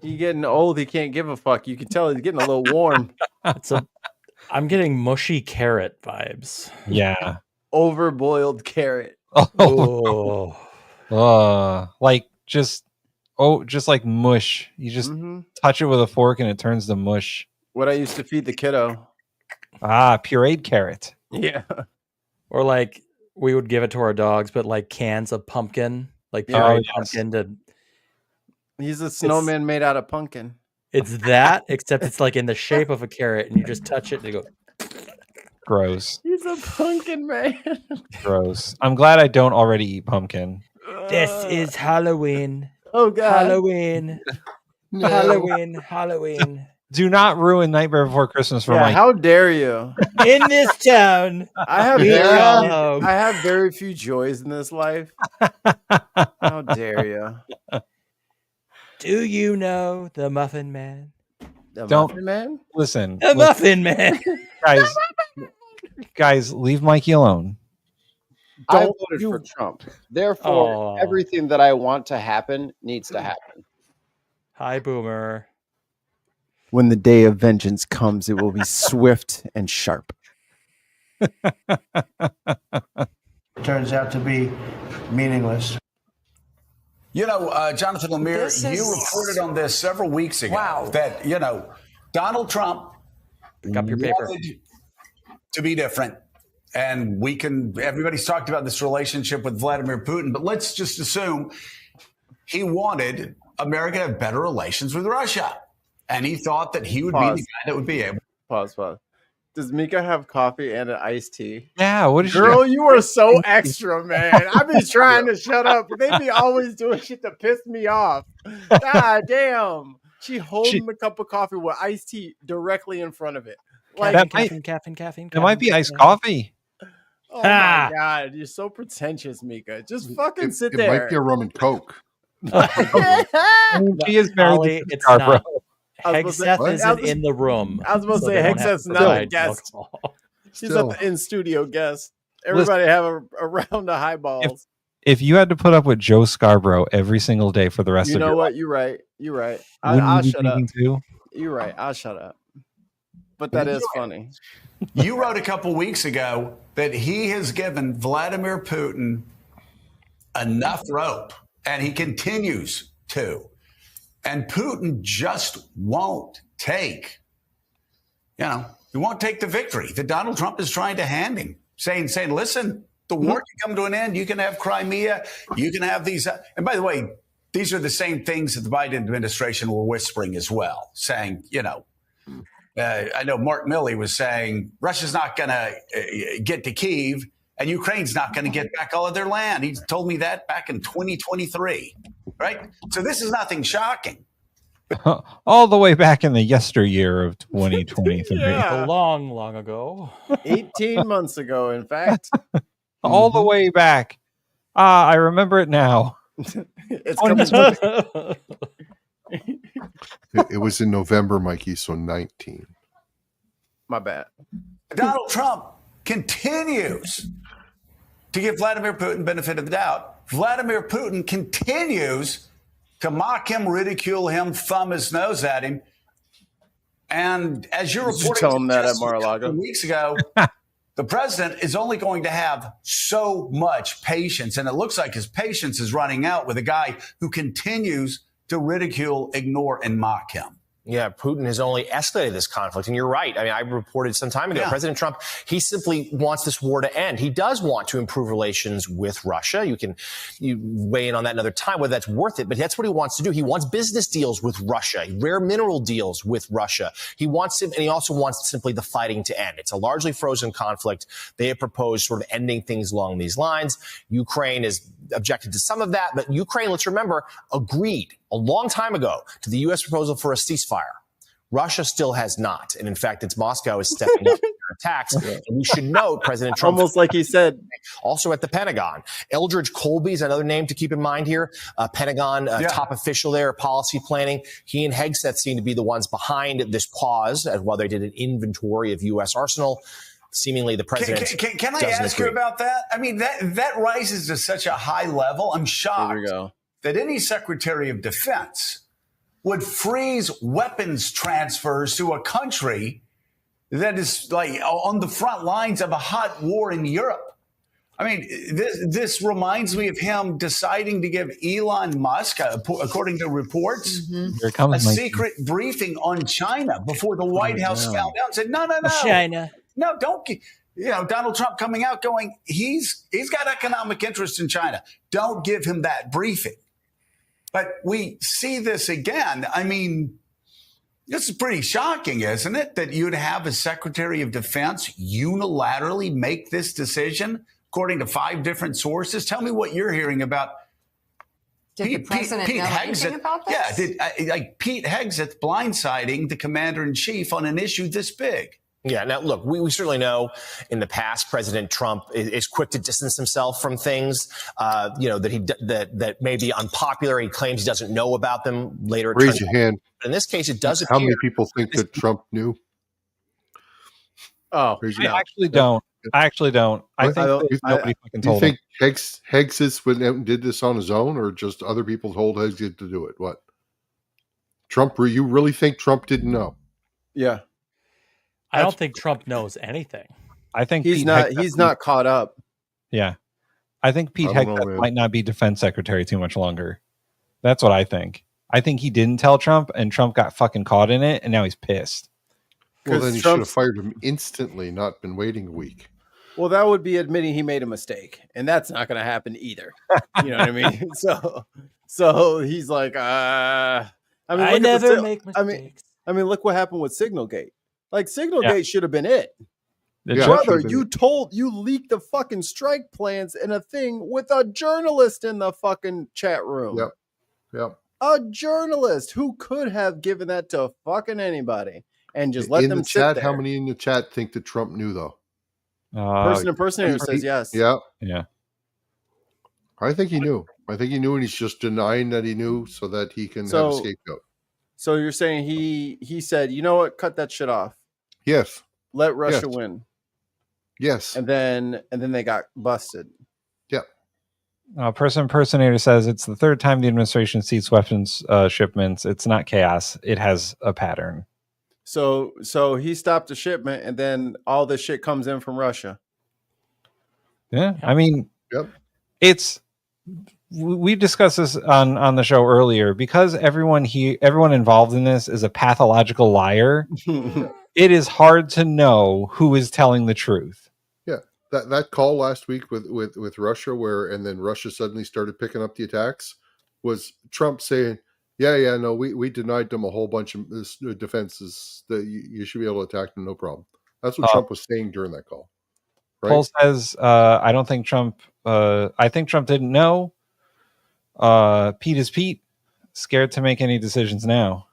He's getting old. He can't give a fuck. You can tell he's getting a little warm. I'm getting mushy carrot vibes. Yeah. Overboiled carrot. Oh. Like just like mush. You just touch it with a fork and it turns to mush. What I used to feed the kiddo. Pureed carrot. Yeah. Or like we would give it to our dogs, but like cans of pumpkin, like pureed pumpkin to. He's a snowman made out of pumpkin. It's that, except it's like in the shape of a carrot, and you just touch it and you go. Gross. He's a pumpkin man. Gross. I'm glad I don't already eat pumpkin. This is Halloween. Oh God. Halloween. No. Halloween. Do not ruin Nightmare Before Christmas for Mike. How dare you? In this town, I have very few joys in this life. How dare you? Do you know the Muffin Man? Muffin Man? Listen. The Muffin Man. Guys, leave Mikey alone. I voted for Trump. Therefore, everything that I want to happen needs to happen. Hi, Boomer. When the day of vengeance comes, it will be swift and sharp. turns out to be meaningless. You know, Jonathan Lemire, you reported on this several weeks ago that, Donald Trump wanted to be different. And everybody's talked about this relationship with Vladimir Putin, but let's just assume he wanted America to have better relations with Russia. And he thought that he would be the guy that would be able. Pause. Does Mika have coffee and an iced tea? Yeah, what is Girl, you are so extra, man. I be trying to shut up, but they be always doing shit to piss me off. God damn. She holding the cup of coffee with iced tea directly in front of it. Like Caffeine. It might be iced coffee. Oh my God, you're so pretentious, Mika. Just fucking sit there. It might be a rum and coke. She is married. It's not. Hegseth isn't in the room. I was supposed to say Hegseth's not a guest. She's an in-studio guest. Everybody have a round of highballs. If you had to put up with Joe Scarborough every single day for the rest of your life. You know what? You're right. I'll shut up. You're right. I'll shut up. But that is funny. You wrote a couple weeks ago that he has given Vladimir Putin enough rope, and he continues to. And Putin just won't take, he won't take the victory that Donald Trump is trying to hand him, saying, listen, the war can come to an end. You can have Crimea. You can have these. And by the way, these are the same things that the Biden administration were whispering as well, saying, I know Mark Milley was saying Russia's not going to get to Kyiv and Ukraine's not going to get back all of their land. He told me that back in 2023, right? So this is nothing shocking. All the way back in the yesteryear of 2023. Yeah. Long, long ago. 18 months ago, in fact. All the way back. I remember it now. It's coming. It was in November, Mikey, so 19. My bad. Donald Trump continues to give Vladimir Putin benefit of the doubt. Vladimir Putin continues to mock him, ridicule him, thumb his nose at him. And as you're reporting, tell him that at just a Mar-a-Lago couple weeks ago, the president is only going to have so much patience. And it looks like his patience is running out with a guy who continues to ridicule, ignore, and mock him. Yeah, Putin has only escalated this conflict. And you're right. I mean, I reported some time ago, President Trump, he simply wants this war to end. He does want to improve relations with Russia. You weigh in on that another time, whether that's worth it, but that's what he wants to do. He wants business deals with Russia, rare mineral deals with Russia. He wants and he also wants simply the fighting to end. It's a largely frozen conflict. They have proposed sort of ending things along these lines. Ukraine has objected to some of that, but Ukraine, let's remember, agreed a long time ago to the U.S. proposal for a ceasefire. Russia still has not. And in fact, it's Moscow is stepping up their attacks. And we should note President Trump. Almost like he said. Also at the Pentagon. Eldridge Colby is another name to keep in mind here. Pentagon top official there, policy planning. He and Hegseth seem to be the ones behind this pause while they did an inventory of U.S. arsenal. Seemingly the president. Can I ask you about that? I mean, that rises to such a high level. I'm shocked that any Secretary of Defense would freeze weapons transfers to a country that is like on the front lines of a hot war in Europe. I mean, this reminds me of him deciding to give Elon Musk, according to reports, a secret briefing on China before the White House found out and said, no. China. No, don't. Donald Trump coming out going, he's got economic interest in China. Don't give him that briefing. But we see this again. I mean, this is pretty shocking, isn't it? That you'd have a Secretary of Defense unilaterally make this decision according to 5 different sources. Tell me what you're hearing about. Did the president know anything about this? Yeah, Pete Hegseth blindsiding the commander-in-chief on an issue this big. Yeah. Now, look, we certainly know in the past, President Trump is quick to distance himself from things, that may be unpopular. He claims he doesn't know about them later. Raise your hand. But in this case, it does appear. How many people think that Trump knew? I actually don't. I think that nobody fucking told him. You think Hegseth went out and did this on his own, or just other people told Hegseth to do it? What? Trump? You really think Trump didn't know? Yeah. I don't think Trump knows anything. I think he's not caught up. Yeah. I think Pete Hegseth might not be defense secretary too much longer. That's what I think. I think he didn't tell Trump and Trump got fucking caught in it and now he's pissed. Well, then he should have fired him instantly, not been waiting a week. Well, that would be admitting he made a mistake, and that's not going to happen either. You know what I mean? So he's like, I never make mistakes. I mean, look what happened with Signalgate. Like Signalgate should have been it. Yeah, brother, you leaked the fucking strike plans in a thing with a journalist in the fucking chat room. Yep. A journalist who could have given that to fucking anybody and just let them sit there. How many in the chat think that Trump knew though? Person impersonator says yes. Yeah. I think he knew. And he's just denying that he knew so that he can have a scapegoat. So you're saying he said, you know what, cut that shit off. Yes. Let Russia win. Yes. And then they got busted. Yep. Person impersonator says it's the 3rd time the administration ceased weapons shipments. It's not chaos. It has a pattern. So he stopped the shipment and then all this shit comes in from Russia. Yeah. I mean, we discussed this on the show earlier because everyone involved in this is a pathological liar. It is hard to know who is telling the truth. Yeah, that call last week with Russia, and then Russia suddenly started picking up the attacks, was Trump saying, no, we denied them a whole bunch of defenses that you should be able to attack them, no problem. That's what Trump was saying during that call. Right? Paul says, I think Trump didn't know. Pete is Pete, scared to make any decisions now.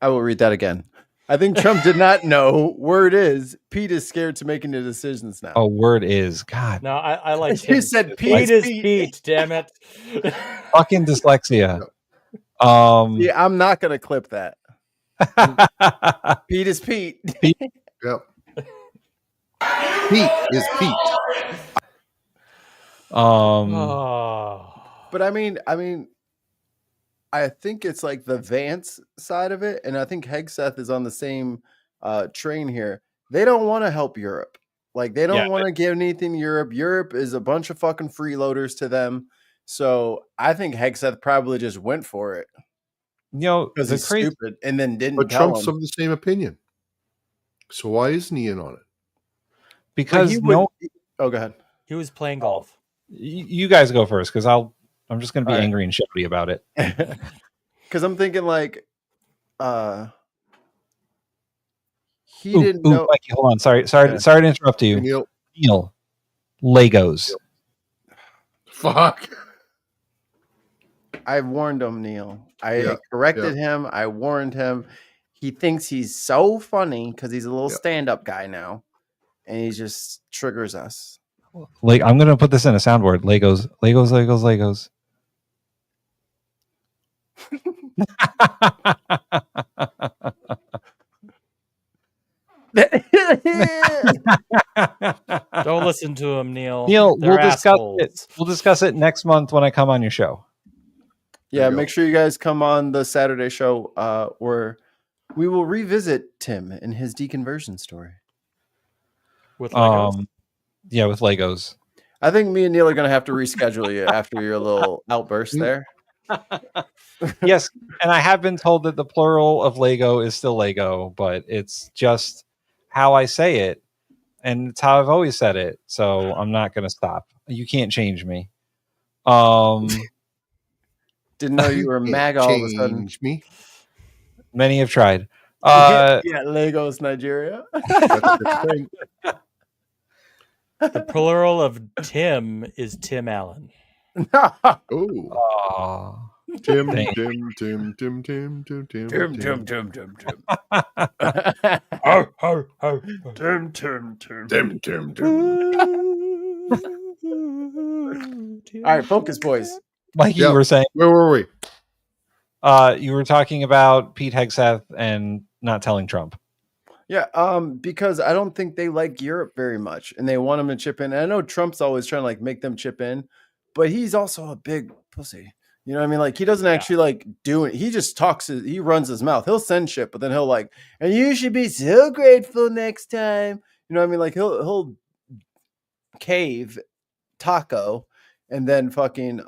I will read that again. I think Trump did not know. Word is, Pete is scared to make any decisions now. Oh, word is. God. No, I like You said Pete is Pete, damn it. Fucking dyslexia. Yeah, I'm not going to clip that. Pete is Pete. Yep. Pete is Pete. But I mean, I think it's like the Vance side of it, and I think Hegseth is on the same train here. They don't want to help Europe. Like they don't want to give anything to Europe. Europe is a bunch of fucking freeloaders to them. So I think Hegseth probably just went for it. because he's stupid, and then didn't But tell Trump's him. of the same opinion. So why isn't he in on it? Because Oh, go ahead. He was playing golf. You guys go first, because I'm just going to be All right. angry and shitty about it. Because I'm thinking like, he didn't know. Mikey, hold on. Sorry to interrupt you. Neil, Legos. Fuck. I warned him, Neil. I corrected him. I warned him. He thinks he's so funny because he's a little stand-up guy now, and he just triggers us. Like, I'm going to put this in a soundboard. Legos, Legos, Legos, Legos. Don't listen to him, Neil. Neil, They're we'll discuss assholes. it. We'll discuss it next month when I come on your show. Yeah, make sure you guys come on the Saturday show where we will revisit Tim and his deconversion story. With Legos? Yeah, with Legos. I think me and Neil are going to have to reschedule you after your little outburst there. Yes, and I have been told that the plural of Lego is still Lego, but it's just how I say it, and it's how I've always said it. So I'm not going to stop. You can't change me. Didn't know you were MAGA all of a sudden. Change me. Many have tried. Yeah, Legos Nigeria. The plural of Tim is Tim Allen. Oh. Tim. All right, focus, boys. Mikey, you were saying. Where were we? You were talking about Pete Hegseth and not telling Trump. Yeah, because I don't think they like Europe very much, and they want them to chip in. And I know Trump's always trying to like make them chip in, but he's also a big pussy. You know what I mean? Like, he doesn't actually like do it. He just talks. He runs his mouth. He'll send shit, but then he'll like, and you should be so grateful next time. You know what I mean? Like, he'll cave taco, and then fucking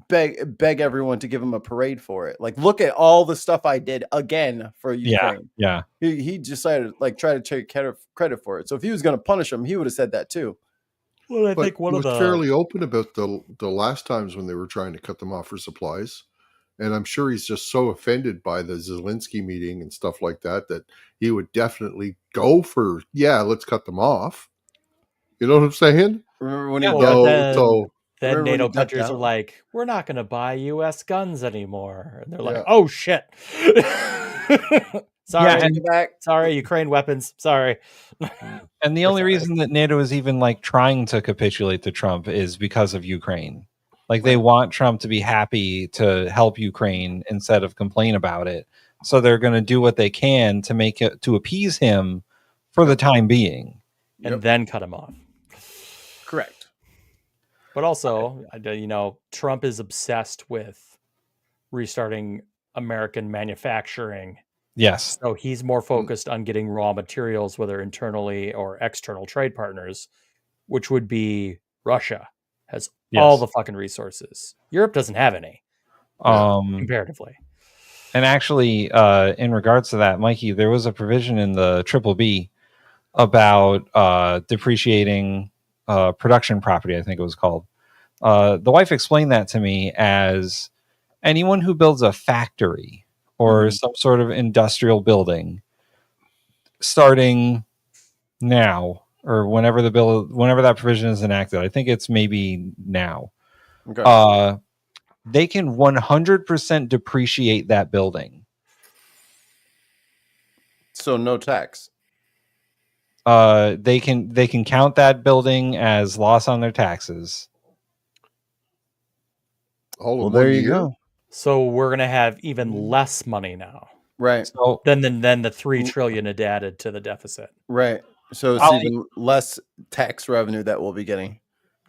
beg everyone to give him a parade for it. Like, look at all the stuff I did again for Ukraine. Yeah. He decided like try to take credit for it. So if he was going to punish him, he would have said that too. Well, I But think one he of was the fairly open about the last times when they were trying to cut them off for supplies. And I'm sure he's just so offended by the Zelensky meeting and stuff like that that he would definitely go for, let's cut them off. You know what I'm saying? Remember when he then NATO countries are like, we're not going to buy U.S. guns anymore. And they're like, Yeah. oh, shit. Sorry. back. Sorry, Ukraine weapons. Sorry. And the only reason that NATO is even like trying to capitulate to Trump is because of Ukraine. Like, they want Trump to be happy to help Ukraine instead of complain about it. So they're going to do what they can to make it, to appease him for the time being. And then cut him off. Correct. But also, Trump is obsessed with restarting American manufacturing. Yes. So he's more focused on getting raw materials, whether internally or external trade partners, which would be Russia has all the fucking resources. Europe doesn't have any, comparatively. And actually, in regards to that, Mikey, there was a provision in the BBB about depreciating production property, I think it was called. The wife explained that to me as anyone who builds a factory or some sort of industrial building starting now or whenever that provision is enacted, I think it's maybe now. Okay. They can 100% depreciate that building. So no tax. They can count that building as loss on their taxes. Well, there you go. So we're gonna have even less money now, Right. So than the $3 trillion it added to the deficit. Right. So it's even less tax revenue that we'll be getting.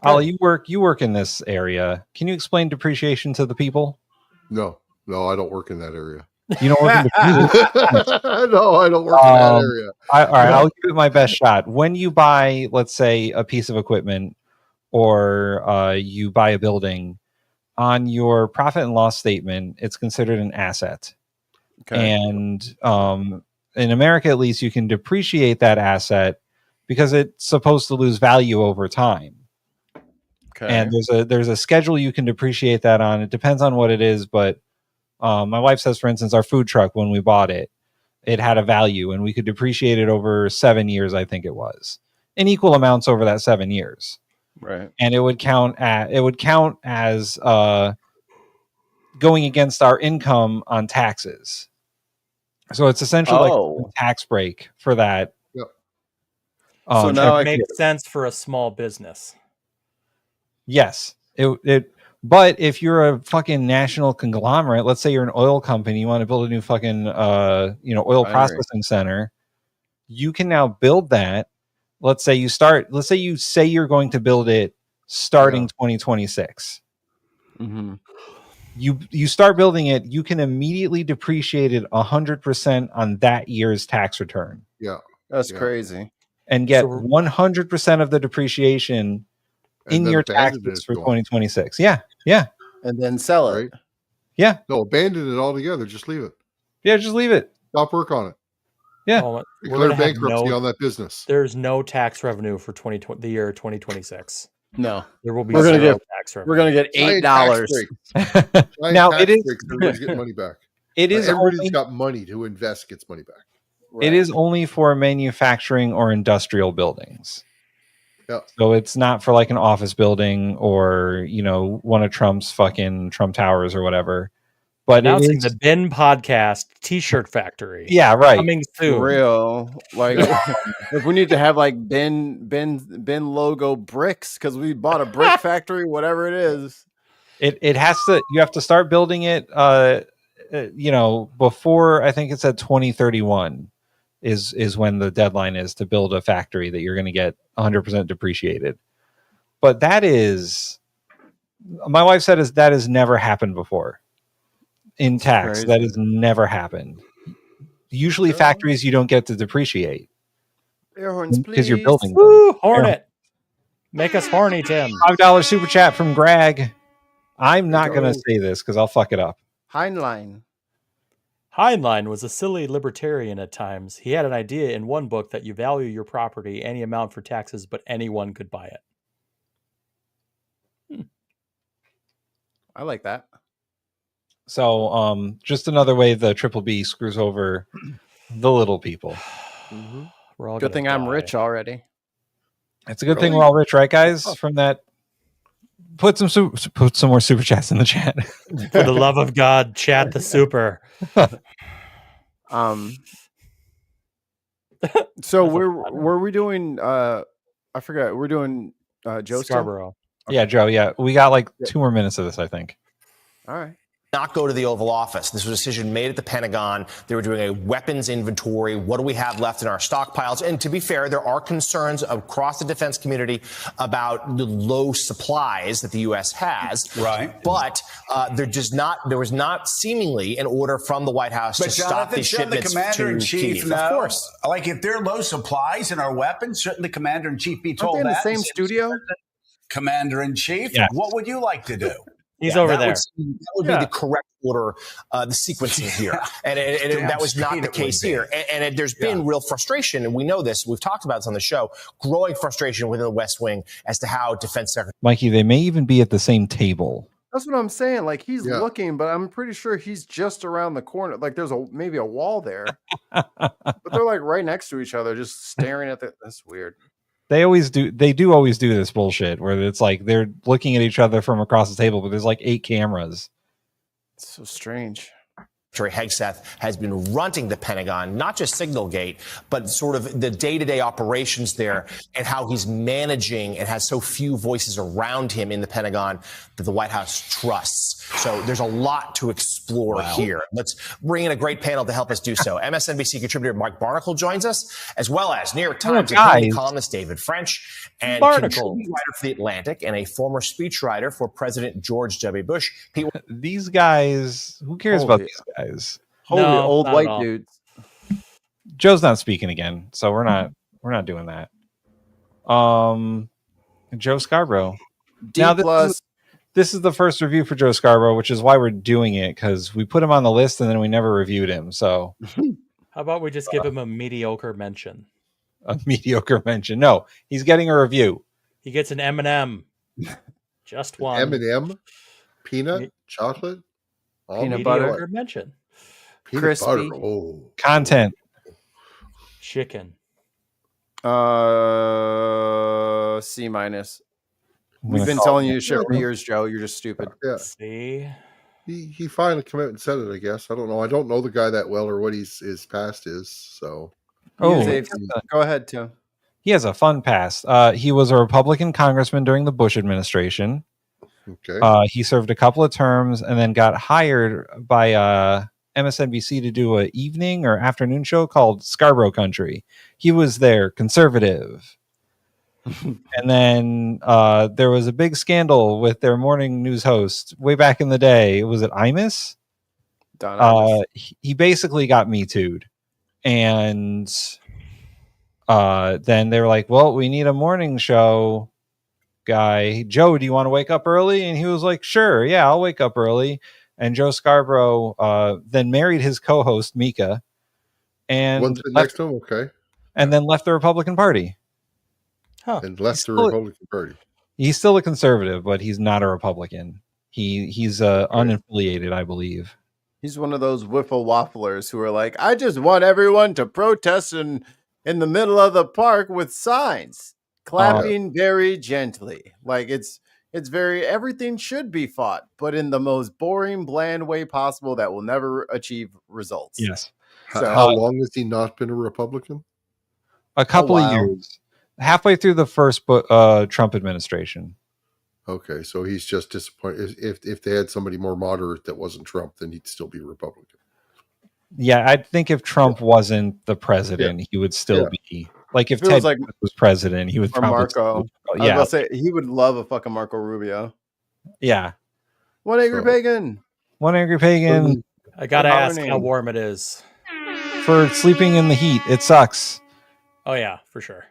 Ollie, you work in this area. Can you explain depreciation to the people? No, I don't work in that area. You don't work in No, I don't work in that area. All right, I'll give it my best shot. When you buy, let's say, a piece of equipment or you buy a building, on your profit and loss statement, it's considered an asset. Okay. And in America, at least, you can depreciate that asset because it's supposed to lose value over time. Okay. And there's a schedule you can depreciate that on. It depends on what it is, but my wife says, for instance, our food truck, when we bought it, it had a value, and we could depreciate it over 7 years, I think it was, in equal amounts over that 7 years. Right. And it would count as going against our income on taxes. So it's essentially like a tax break for that. Yep. So now it makes sense for a small business. Yes. But if you're a fucking national conglomerate, let's say you're an oil company, you want to build a new fucking oil processing center, you can now build that. Let's say you say you're going to build it starting 2026. Mm-hmm. You start building it, you can immediately depreciate it 100% on that year's tax return. Yeah. That's crazy. And get 100% of the depreciation in your taxes for 2026. Yeah. Yeah. And then sell it. Yeah. No, abandon it altogether. Just leave it. Yeah, just leave it. Stop work on it. Yeah. Declare bankruptcy on that business. There's no tax revenue for the year 2026. No. There will be we're gonna tax revenue. We're gonna get $8. Now it is everybody's getting money back. It is everybody's got money to invest gets money back. Right. It is only for manufacturing or industrial buildings. Yeah. So it's not for like an office building or, one of Trump's fucking Trump Towers or whatever. But announcing the Ben Podcast T-shirt factory. Yeah, right. Coming soon. For real. Like if we need to have like Ben logo bricks because we bought a brick factory, whatever it is. It has to. You have to start building it. Before I think it said 2031 is when the deadline is to build a factory that you're going to get 100% depreciated. But that is, my wife said, that has never happened before in tax. Crazy. That has never happened. Usually, factories you don't get to depreciate. Air horns, please. Because you're building. Woo, Hornet. Make us horny, Tim. $5 super chat from Greg. I'm not going to say this because I'll fuck it up. Heinlein. Heinlein was a silly libertarian at times. He had an idea in one book that you value your property any amount for taxes, but anyone could buy it. I like that. So, just another way the Triple B screws over the little people. Mm-hmm. We're all good thing I'm rich already. It's a good thing we're all rich, right, guys? From that, put some more super chats in the chat. For the love of God, chat the super. So were we doing? I forgot. We're doing Joe Scarborough. Okay. Yeah, Joe. Yeah, we got like 2 more minutes of this, I think. All right. Not go to the Oval Office. This was a decision made at the Pentagon. They were doing a weapons inventory. What do we have left in our stockpiles? And to be fair, there are concerns across the defense community about the low supplies that the U.S. has. Right. But there was not seemingly an order from the White House to stop these shipments the commander in to chief Kyiv. Of course. Like if there are low supplies in our weapons, shouldn't the commander in chief be told Aren't they in that? the same studio? Commander in chief. Yes. What would you like to do? He's over there. That would be the correct order, the sequencing here. And that was not the case here. And there's been real frustration, and we know this. We've talked about this on the show, growing frustration within the West Wing as to how Defense Secretary... Mikey, they may even be at the same table. That's what I'm saying. Like he's looking, but I'm pretty sure he's just around the corner. Like there's maybe a wall there, but they're like right next to each other, just staring at the... That's weird. They do always do this bullshit where it's like they're looking at each other from across the table, but there's like 8 cameras. It's so strange. Secretary Hegseth has been running the Pentagon, not just Signalgate, but sort of the day-to-day operations there and how he's managing and has so few voices around him in the Pentagon that the White House trusts. So there's a lot to explore here. Let's bring in a great panel to help us do so. MSNBC contributor Mike Barnacle joins us, as well as New York Times columnist David French and contributing writer for The Atlantic and a former speechwriter for President George W. Bush. These guys, who cares about these guys? Holy old white dudes. Joe's not speaking again, so we're not doing that. Joe Scarborough. D+. this is the first review for Joe Scarborough, which is why we're doing it, because we put him on the list and then we never reviewed him. So How about we just give him a mediocre mention? A mediocre mention. No, he's getting a review. He gets an M&M. Just one. M&M? Peanut? Chocolate? Peanut butter. Mediocre mention. Peanut Crispy. butter. Oh. Content. Chicken. C-. We've been telling you to shit for years, Joe. You're just stupid. Yeah. See? He finally come out and said it, I guess. I don't know. I don't know the guy that well or what his past is, so. Oh, go ahead, Tim. He has a fun past. He was a Republican congressman during the Bush administration. Okay. He served a couple of terms and then got hired by MSNBC to do an evening or afternoon show called Scarborough Country. He was their conservative. And then there was a big scandal with their morning news host way back in the day. Was it Imus? Don Imus. He basically got Me Too'd. And then they were like, well, we need a morning show guy. Joe, do you want to wake up early? And he was like, sure, yeah, I'll wake up early. And Joe Scarborough then married his co-host, Mika. And What's the next one? Okay. And then left the Republican Party. And left the Republican Party. He's still a conservative, but he's not a Republican. He's unaffiliated, I believe. He's one of those wiffle wafflers who are like, I just want everyone to protest in the middle of the park with signs, clapping very gently. Like it's very, everything should be fought, but in the most boring, bland way possible that will never achieve results. Yes. So, how long has he not been a Republican? A couple of years. Halfway through the first Trump administration. Okay, so he's just disappointed. If they had somebody more moderate that wasn't Trump, then he'd still be Republican. Yeah, I think if Trump wasn't the president, he would still be. Like if It Ted was like- was president, he would or probably Marco. still- I yeah, was about to say, he would love a fucking Marco Rubio. yeah. One angry pagan. One angry pagan I gotta Good ask morning. how warm it is. for sleeping in the heat. It sucks. Oh yeah, for sure.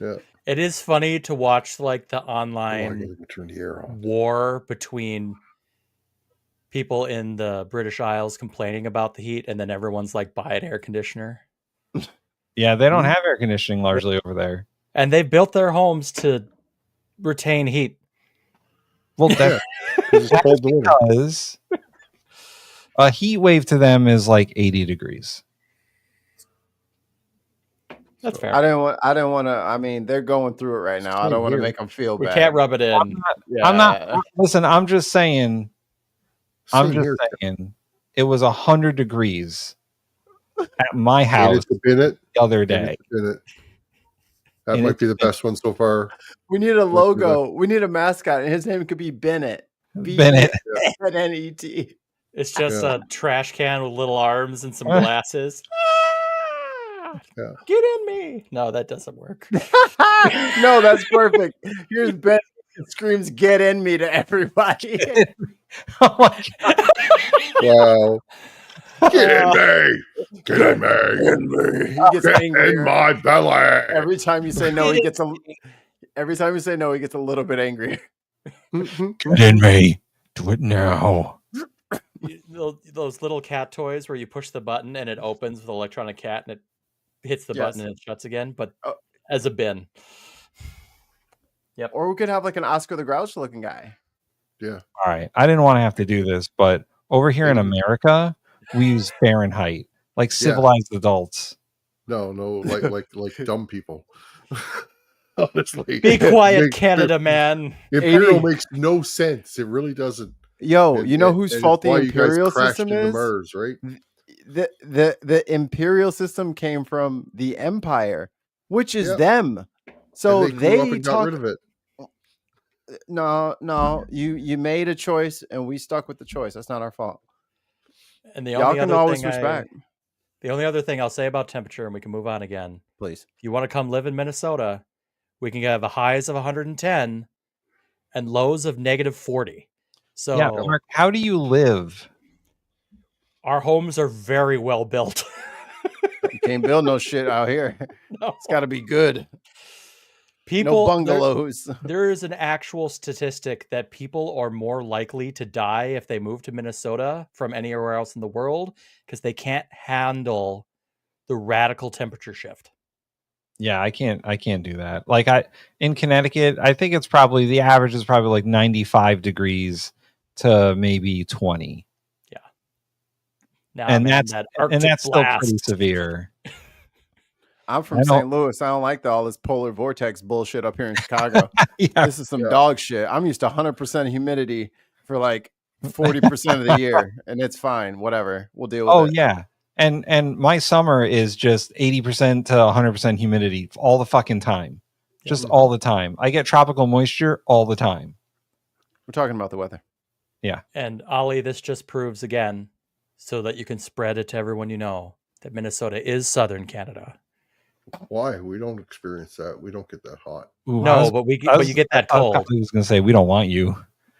Yeah. It is funny to watch like the Oh, I online gotta turn the air on. war between people in the British Isles complaining about the heat, and then everyone's like, buy an air conditioner. Yeah, they don't have air conditioning largely over there. And they built their homes to retain heat. Well, that's because a heat wave to them is like 80 degrees. That's fair. I didn't want to. I mean, they're going through it right now. I don't want to make them feel We bad. can't rub it in. I'm not. Listen, I'm just saying. I'm just saying. It was 100 degrees at my house the other day. That And might be the best one so far. We need a logo. We need a mascot, and his name could be Bennett. Bennett. B-E-N-N-E-T. It's just a trash can with little arms and some glasses. Get in me. No, that doesn't work. No, that's perfect. Here's Ben screams, "Get in me" to everybody. Oh my God. Wow. Get in me. Get in me. He gets Get angry in my belly. every time you say no. He gets a. Every time you say no, he gets a little bit angrier. Get in me. Do it now. Those little cat toys where you push the button and it opens with an electronic cat and it hits the button and it shuts again, but as a bin. Yep. Or we could have like an Oscar the Grouch looking guy. Yeah. All right. I didn't want to have to do this, but over here in America, we use Fahrenheit like civilized adults. No, like dumb people. Honestly, Be quiet, Canada man. Imperial makes no sense. It really doesn't. Yo, you know whose fault the why you guys imperial crashed system into is? Mars, right? The imperial system came from the empire, which is them. So And they grew up they and got talk. rid of it. No, you made a choice and we stuck with the choice. That's not our fault. And the Y'all only can other always thing switch back. The only other thing I'll say about temperature, and we can move on again. Please. If you want to come live in Minnesota, we can have highs of 110 and lows of -40. So Yeah, Mark, how do you live? Our homes are very well built. You can't build no shit out here. No. It's got to be good. People, bungalows. There is an actual statistic that people are more likely to die if they move to Minnesota from anywhere else in the world because they can't handle the radical temperature shift. Yeah, I can't do that. Like in Connecticut, I think it's probably the average is probably like 95 degrees to maybe 20. Yeah. Nah, and man, that's that and Arctic that's still pretty blast. severe. I'm from St. Louis. I don't like all this polar vortex bullshit up here in Chicago. Yeah. This is some dog shit. I'm used to 100% humidity for like 40% of the year, and it's fine. Whatever. We'll deal with it. Oh yeah. And my summer is just 80% to 100% humidity all the fucking time. Just all the time. I get tropical moisture all the time. We're talking about the weather. Yeah. And Ollie, this just proves again, so that you can spread it to everyone you know, that Minnesota is southern Canada. Why? We don't experience that. We don't get that hot. Ooh, No, but you get that cold. I was going to say, we don't want you.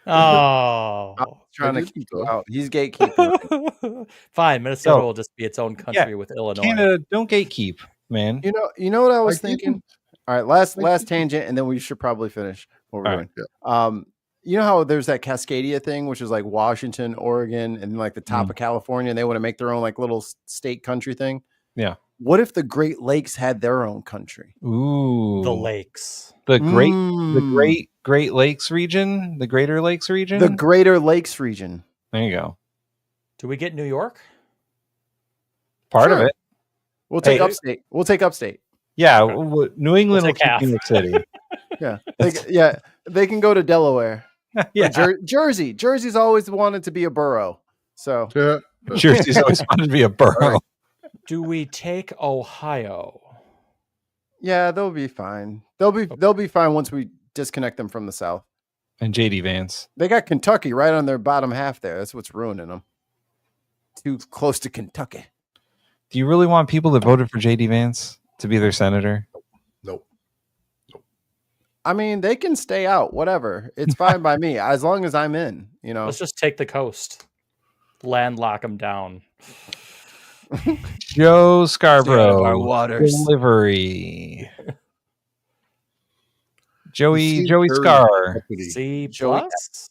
Oh, I'm trying to keep you out. He's gatekeeping. Fine, Minnesota will just be its own country with Illinois. Canada, don't gatekeep, man. You know what I was thinking? All right, last tangent, and then we should probably finish what we're doing. You know how there's that Cascadia thing, which is like Washington, Oregon, and like the top of California, and they want to make their own like little state country thing? Yeah. What if the Great Lakes had their own country? Ooh. The lakes. The Great Lakes region? The Greater Lakes region? The Greater Lakes region. There you go. Do we get New York? Part of it. We'll take upstate. We'll take upstate. Yeah, New England will keep half. New York City. They can go to Delaware. Yeah. Jersey. Jersey's always wanted to be a borough. So Jersey's always wanted to be a borough. Do we take Ohio? Yeah, they'll be fine. They'll be fine once we disconnect them from the South. And JD Vance. They got Kentucky right on their bottom half there. That's what's ruining them. Too close to Kentucky. Do you really want people that voted for JD Vance to be their senator? Nope. I mean, they can stay out. Whatever. It's fine by me as long as I'm in. You know. Let's just take the coast. Landlock them down. Joe Scarborough, our waters. Delivery. Joey very Scar. uppity. C Joey- plus.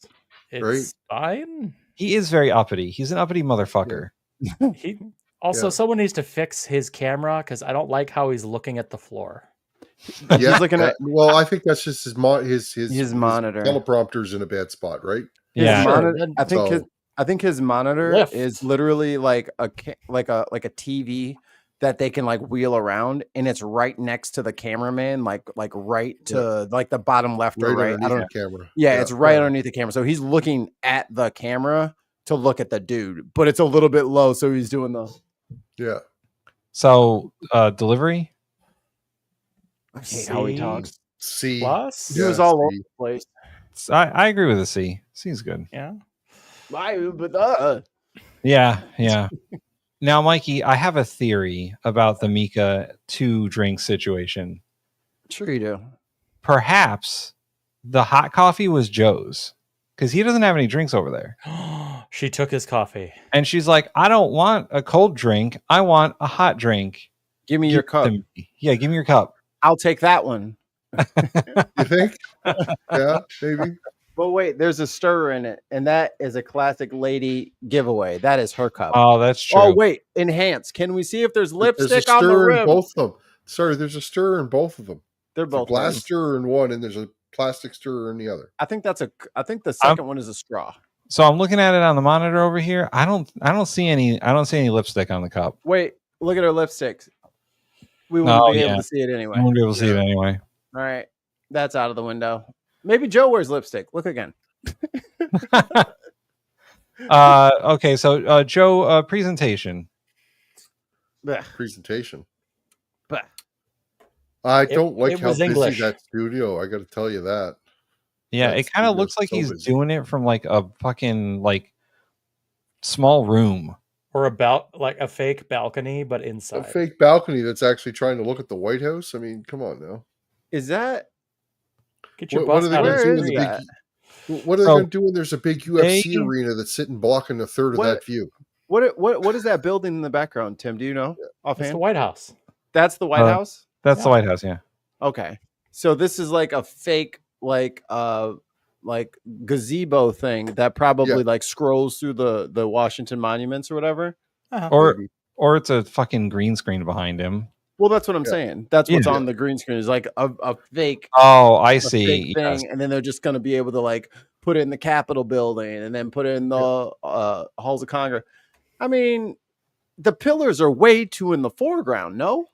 It's fine. He is very uppity. He's an uppity motherfucker. He also someone needs to fix his camera because I don't like how he's looking at the floor. Yeah, He's looking at well, I think that's just his monitor. Teleprompter's in a bad spot, right? Yeah. I think his monitor Lift. is literally like a TV that they can like wheel around, and it's right next to the cameraman, like right to like the bottom left or right. I don't know. The camera. Yeah, it's right underneath the camera. So he's looking at the camera to look at the dude, but it's a little bit low, so he's doing the So delivery. I hate how he talks. C plus. He was all over the place. I agree with a C. C's good. Yeah. Yeah. Now, Mikey, I have a theory about the Mika 2 drink situation. Sure you do. Perhaps the hot coffee was Joe's because he doesn't have any drinks over there. She took his coffee. And she's like, I don't want a cold drink. I want a hot drink. Give me your cup. Yeah, give me your cup. I'll take that one. You think? Yeah, maybe. But wait, there's a stirrer in it, and that is a classic lady giveaway. That is her cup. Oh, that's true. Oh, wait, enhance. Can we see if there's lipstick There's a on the stirrer in rim? both of them. Sorry, there's a stirrer in both of them. They're There's a both glass rim. stirrer in one, and there's a plastic stirrer in the other. I think the second one is a straw. So I'm looking at it on the monitor over here. I don't see any lipstick on the cup. Wait, look at her lipsticks. We won't be able to see it anyway. We won't be able to see it anyway. All right, that's out of the window. Maybe Joe wears lipstick. Look again. Okay, so Joe, presentation. Blech. Presentation. Blech. I don't like it how was busy English. that studio. I got to tell you that. Yeah, That it kind of studio's looks like so he's busy. doing it from like a fucking like small room. Or like a fake balcony, but A inside. fake balcony that's actually trying to look at the White House. I mean, come on now. Is that? Get your What bus are they out going of to do is in the that? big? What are they So, going to do when there's a big UFC they- arena that's sitting blocking a third of What- that view? What is that building in the background, Tim? Do you know It's offhand? the White House. That's the White House. That's the White House, yeah. Okay. So this is like a fake, like gazebo thing that probably like scrolls through the Washington monuments or whatever. Or it's a fucking green screen behind him. Well, that's what I'm saying. That's what's Yeah. on the green screen is like a fake. Oh, I a see. fake thing, Yes. and then they're just going to be able to like put it in the Capitol building and then put it in the halls of Congress. I mean, the pillars are way too in the foreground. No,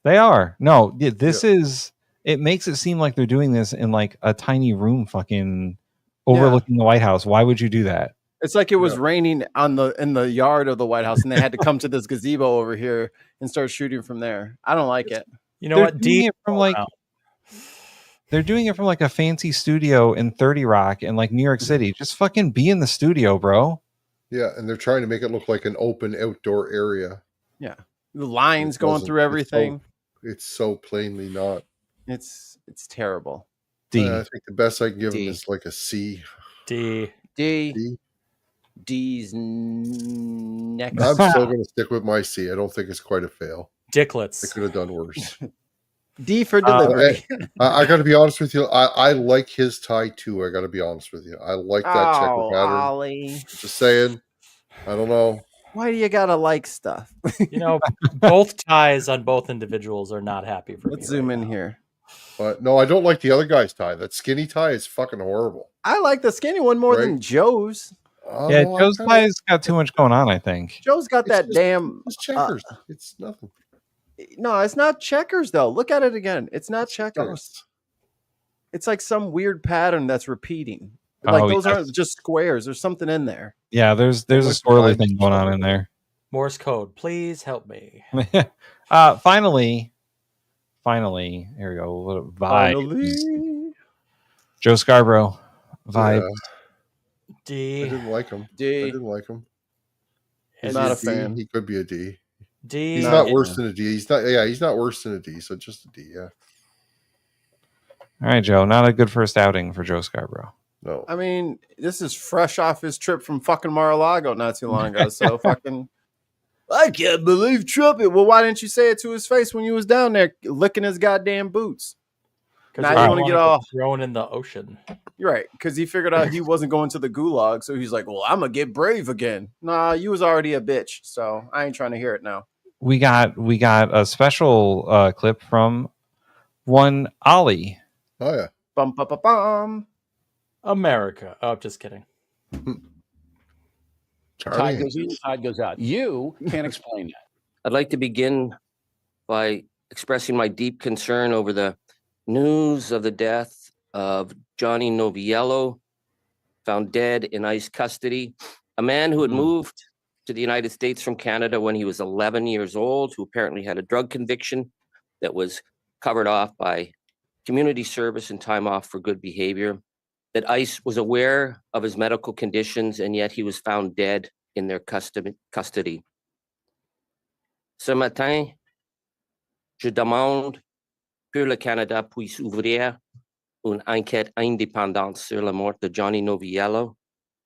They are. No, this is. It makes it seem like they're doing this in like a tiny room, fucking overlooking the White House. Why would you do that? it's like it was raining in the yard of the White House, and they had to come to this gazebo over here and start shooting from there. I don't like it. You know They're what? doing it from like. They're doing it from like a fancy studio in 30 Rock in like New York City. Just fucking be in the studio, bro. Yeah, and they're trying to make it look like an open outdoor area. Yeah, the lines going through everything. It's so plainly not. It's terrible. I think the best I can give them is like a C. D. D's next. I'm still going to stick with my C. I don't think it's quite a fail. Dicklets. They could have done worse. D for delivery. I got to be honest with you. I like his tie too. I got to be honest with you. I like that checker pattern. Ollie. Just saying. I don't know. Why do you gotta like stuff? You know, both ties on both individuals are not happy for me. Let's zoom in here. But no, I don't like the other guy's tie. That skinny tie is fucking horrible. I like the skinny one more than Joe's. Yeah, Joe's tie's got too much going on, I think. Joe's got that damn it's checkers. It's nothing. No, it's not checkers though. Look at it again. It's not checkers. It's like some weird pattern that's repeating. Like those aren't just squares. There's something in there. Yeah, there's a swirly thing going on in there. Morse code, please help me. Finally, here we go. A little vibe. Joe Scarborough, vibe. D. I didn't like him. D. I didn't like him. He's not a fan. He could be a D. D. He's not worse than a D. He's not. Yeah, he's not worse than a D. So just a D. Yeah. All right, Joe. Not a good first outing for Joe Scarborough. No. I mean, this is fresh off his trip from fucking Mar-a-Lago not too long ago. So fucking, I can't believe Trump. Well, why didn't you say it to his face when you was down there licking his goddamn boots? Now you want to get off thrown in the ocean. You're right, because he figured out he wasn't going to the gulag, so he's like, "Well, I'm gonna get brave again." Nah, you was already a bitch, so I ain't trying to hear it now. We got a special clip from one Ollie. Oh yeah. Bum bum bum bum. America. Oh, just kidding. Tide goes in, tide goes out. You can't explain that. I'd like to begin by expressing my deep concern over the news of the death of Johnny Noviello, found dead in ICE custody, a man who had moved to the United States from Canada when he was 11 years old, who apparently had a drug conviction that was covered off by community service and time off for good behavior, that ICE was aware of his medical conditions, and yet he was found dead in their custody. Ce matin, je demande que le Canada puisse ouvrir une enquête indépendante sur la mort de Johnny Noviello.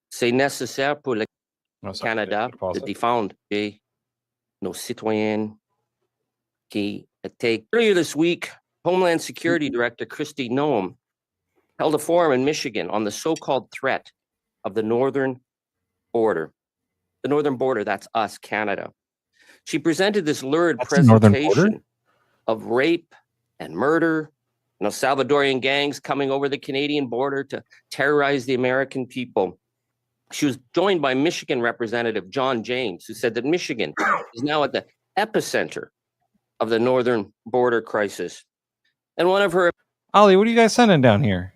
C'est nécessaire pour le Canada de défendre nos citoyens qui étaient. Earlier this week, Homeland Security Director Kristi Noem held a forum in Michigan on the so-called threat of the northern border. The northern border, that's us, Canada. She presented this lurid presentation of rape and murder, Salvadorian gangs coming over the Canadian border to terrorize the American people. She was joined by Michigan Representative John James, who said that Michigan is now at the epicenter of the northern border crisis. And one of her... Ollie, what are you guys sending down here?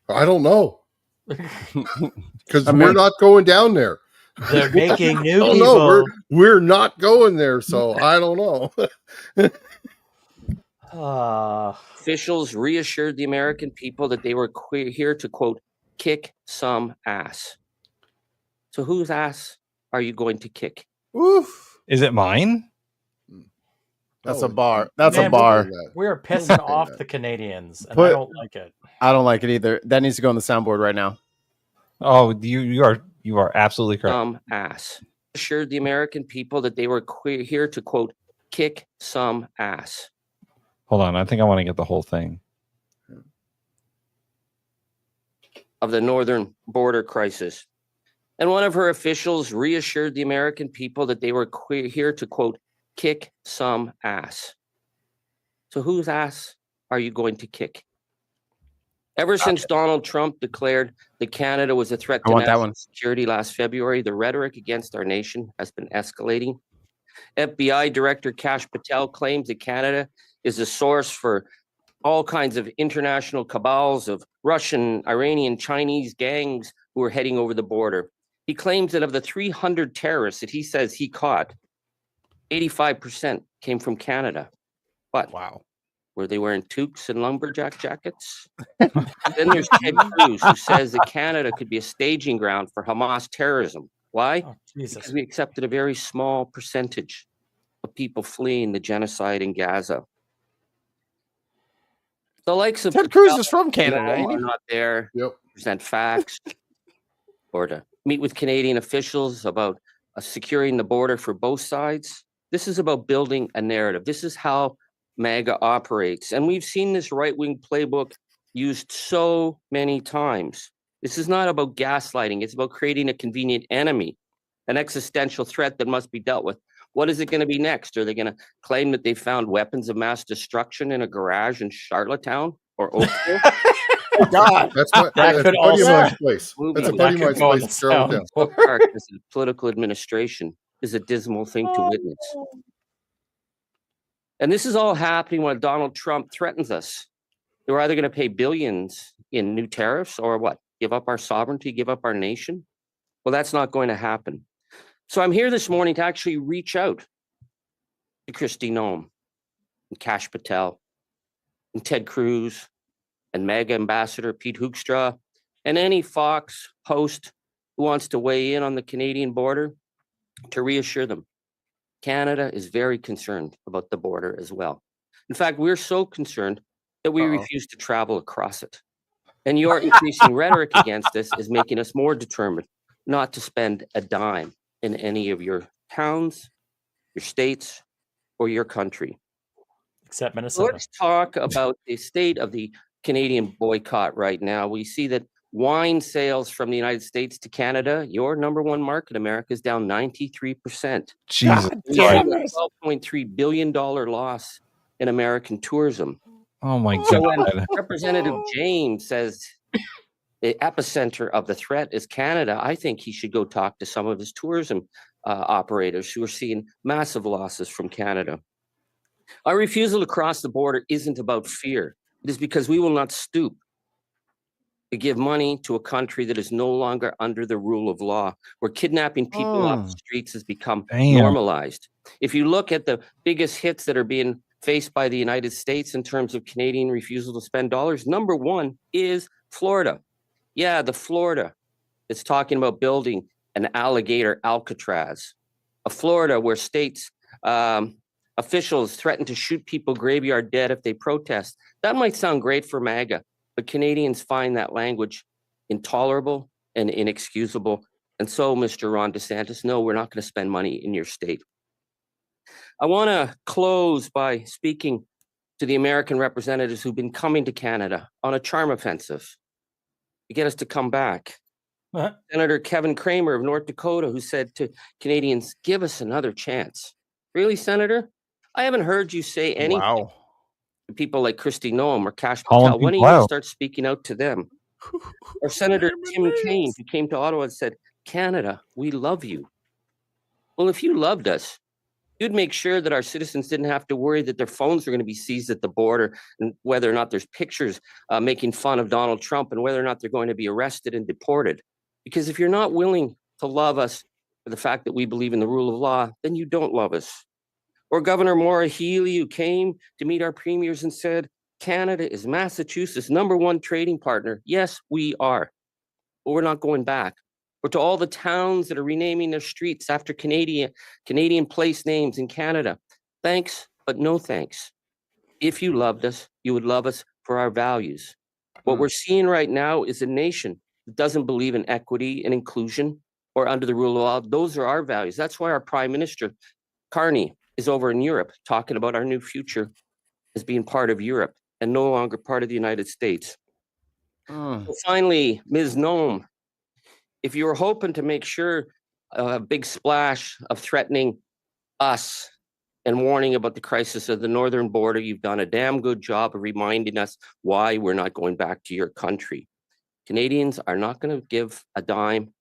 I don't know. Because we're not going down there. They're making new people. No, we're not going there, so I don't know. Officials reassured the American people that they were here to, quote, kick some ass. So whose ass are you going to kick? Oof. Is it mine? That's a bar. That's a bar. We're pissing off the Canadians, and I don't like it. I don't like it either. That needs to go on the soundboard right now. Oh, you are absolutely correct. Some ass. Assured the American people that they were here to, quote, kick some ass. Hold on, I think I want to get the whole thing. Of the northern border crisis. And one of her officials reassured the American people that they were here to, quote, kick some ass. So whose ass are you going to kick? Ever since Donald Trump declared that Canada was a threat to national security last February, the rhetoric against our nation has been escalating. FBI Director Kash Patel claims that Canada is a source for all kinds of international cabals of Russian, Iranian, Chinese gangs who are heading over the border. He claims that of the 300 terrorists that he says he caught, 85% came from Canada. But were they wearing toques and lumberjack jackets? Then there's Ted Cruz, who says that Canada could be a staging ground for Hamas terrorism. Why? Because we accepted a very small percentage of people fleeing the genocide in Gaza. The likes of Ted Cruz is from Canada, ain't he? are not there to present facts or to meet with Canadian officials about securing the border for both sides. This is about building a narrative. This is how MAGA operates. And we've seen this right-wing playbook used so many times. This is not about gaslighting. It's about creating a convenient enemy, an existential threat that must be dealt with. What is it going to be next? Are they going to claim that they found weapons of mass destruction in a garage in Charlottetown or Oakville? Oh, God. That's what That could buddy of also- mine's place. That's a buddy of mine's place in Charlottetown. Park as a political administration is a dismal thing to witness. And this is all happening when Donald Trump threatens us. We're either going to pay billions in new tariffs or what? Give up our sovereignty, give up our nation? Well, that's not going to happen. So I'm here this morning to actually reach out to Kristi Noem and Kash Patel and Ted Cruz and MAGA Ambassador Pete Hoekstra and any Fox host who wants to weigh in on the Canadian border to reassure them. Canada is very concerned about the border as well. In fact, we're so concerned that we refuse to travel across it. And your increasing rhetoric against this is making us more determined not to spend a dime in any of your towns, your states, or your country. Except So Minnesota. let's talk about the state of the Canadian boycott right now. We see that wine sales from the United States to Canada, your number one market, America, is down 93%. Jesus. We have a $12.3 billion loss in American tourism. Oh my So when God. Representative James says the epicenter of the threat is Canada, I think he should go talk to some of his tourism operators who are seeing massive losses from Canada. Our refusal to cross the border isn't about fear. It is because we will not stoop to give money to a country that is no longer under the rule of law, where kidnapping people off the streets has become normalized. If you look at the biggest hits that are being faced by the United States in terms of Canadian refusal to spend dollars, number one is Florida. Yeah, the Florida that's talking about building an alligator Alcatraz. A Florida where states officials threaten to shoot people graveyard dead if they protest. That might sound great for MAGA, but Canadians find that language intolerable and inexcusable. And so, Mr. Ron DeSantis, no, we're not going to spend money in your state. I want to close by speaking to the American representatives who've been coming to Canada on a charm offensive to get us to come back. Senator Kevin Cramer of North Dakota, who said to Canadians, give us another chance. Really, Senator? I haven't heard you say anything to people like Kristi Noem or Kash Patel. When are you going to start speaking out to them? Or Senator Tim Kaine, who came to Ottawa and said, Canada, we love you. Well, if you loved us, you'd make sure that our citizens didn't have to worry that their phones are going to be seized at the border and whether or not there's pictures making fun of Donald Trump and whether or not they're going to be arrested and deported. Because if you're not willing to love us for the fact that we believe in the rule of law, then you don't love us. Or Governor Maura Healey, who came to meet our premiers and said, Canada is Massachusetts' #1 trading partner. Yes, we are. But we're not going back. Or to all the towns that are renaming their streets after Canadian place names in Canada. Thanks, but no thanks. If you loved us, you would love us for our values. What we're seeing right now is a nation that doesn't believe in equity and inclusion or under the rule of law. Those are our values. That's why our Prime Minister, Carney, is over in Europe talking about our new future as being part of Europe and no longer part of the United States. So finally, Ms. Nome, if you were hoping to make sure a big splash of threatening us and warning about the crisis of the northern border, you've done a damn good job of reminding us why we're not going back to your country. Canadians are not going to give a dime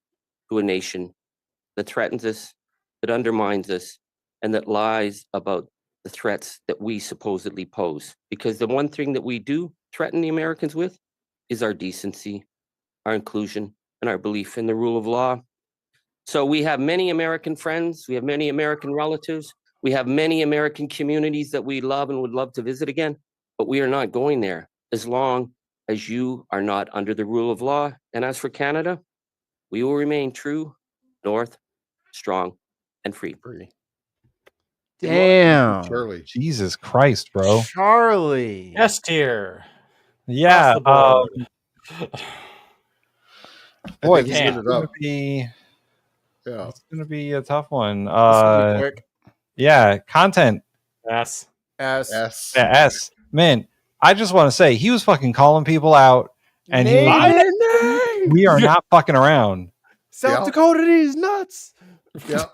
to a nation that threatens us, that undermines us, and that lies about the threats that we supposedly pose. Because the one thing that we do threaten the Americans with is our decency, our inclusion, and our belief in the rule of law. So we have many American friends, we have many American relatives, we have many American communities that we love and would love to visit again, but we are not going there as long as you are not under the rule of law. And as for Canada, we will remain true, north, strong, and free. Damn. Charlie. Jesus Christ, bro. Charlie. S tier. Yeah. Across the board. Boy, He's this is giving it gonna up. be. Yeah. It's gonna be a tough one. This will be quick. Yeah, content. S. S. S. Yeah, S. Man, I just want to say he was fucking calling people out, and he was, we are not fucking around. South Dakota, these nuts. Yeah.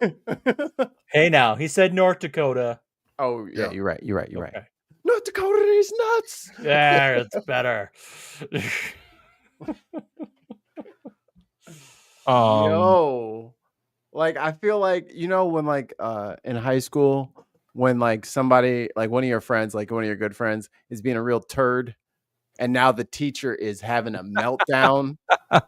Hey, now he said North Dakota. Oh yeah, you're right. You're right. You're Okay. right. North Dakota, these nuts. There, it's better. Yo, like I feel like when like in high school when like somebody like one of your friends, like one of your good friends, is being a real turd, and now the teacher is having a meltdown,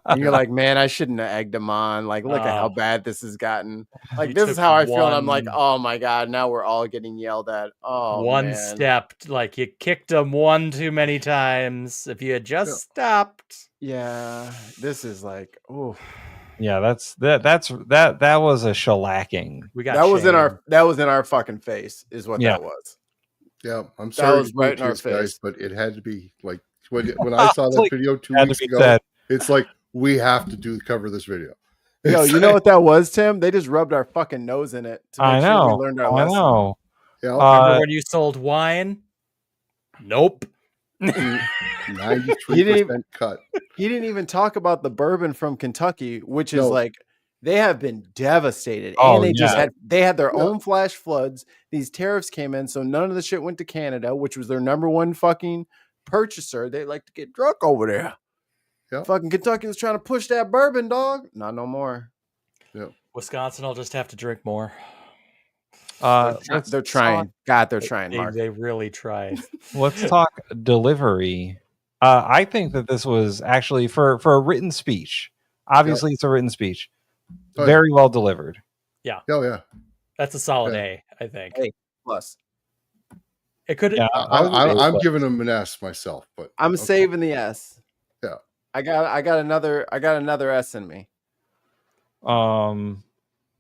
and you're like, man, I shouldn't have egged him on. Like, look at how bad this has gotten. Like, You this is took how I feel. And I'm like, one- oh my god, now we're all getting yelled at. Oh, one man. step, like you kicked him one too many times. If you had just stopped. Yeah, this is like, oh. Yeah, that was a shellacking. We got that was in our fucking face, is what that was. Yeah, I'm That sorry was to break right in our this, guys, face. but it had to be like when I saw that Like, video 2 had to weeks be ago. said. It's like we have to cover this video. Yo, It's you know what that was, Tim? They just rubbed our fucking nose in it to make I sure know. we learned our I lesson. know. Yeah. Remember when you sold wine? Nope. 93% cut. He didn't even talk about the bourbon from Kentucky, which is No. like they have been devastated, Oh, and they had their Yeah. own flash floods. These tariffs came in, so none of the shit went to Canada, which was their number one fucking purchaser. They like to get drunk over there. Yeah. Fucking Kentucky was trying to push that bourbon, dog. Not no more. Yeah. Wisconsin will just have to drink more. They're trying. God, they're trying, They, Mark. they really tried. Let's talk delivery. I think that this was actually for a written speech. Obviously, it's a written speech. Oh, Very well delivered. Yeah. Oh yeah. That's a solid A, I think. A plus. It could. Yeah, I'm giving him an S myself, but I'm saving the S. Yeah. I got another S in me.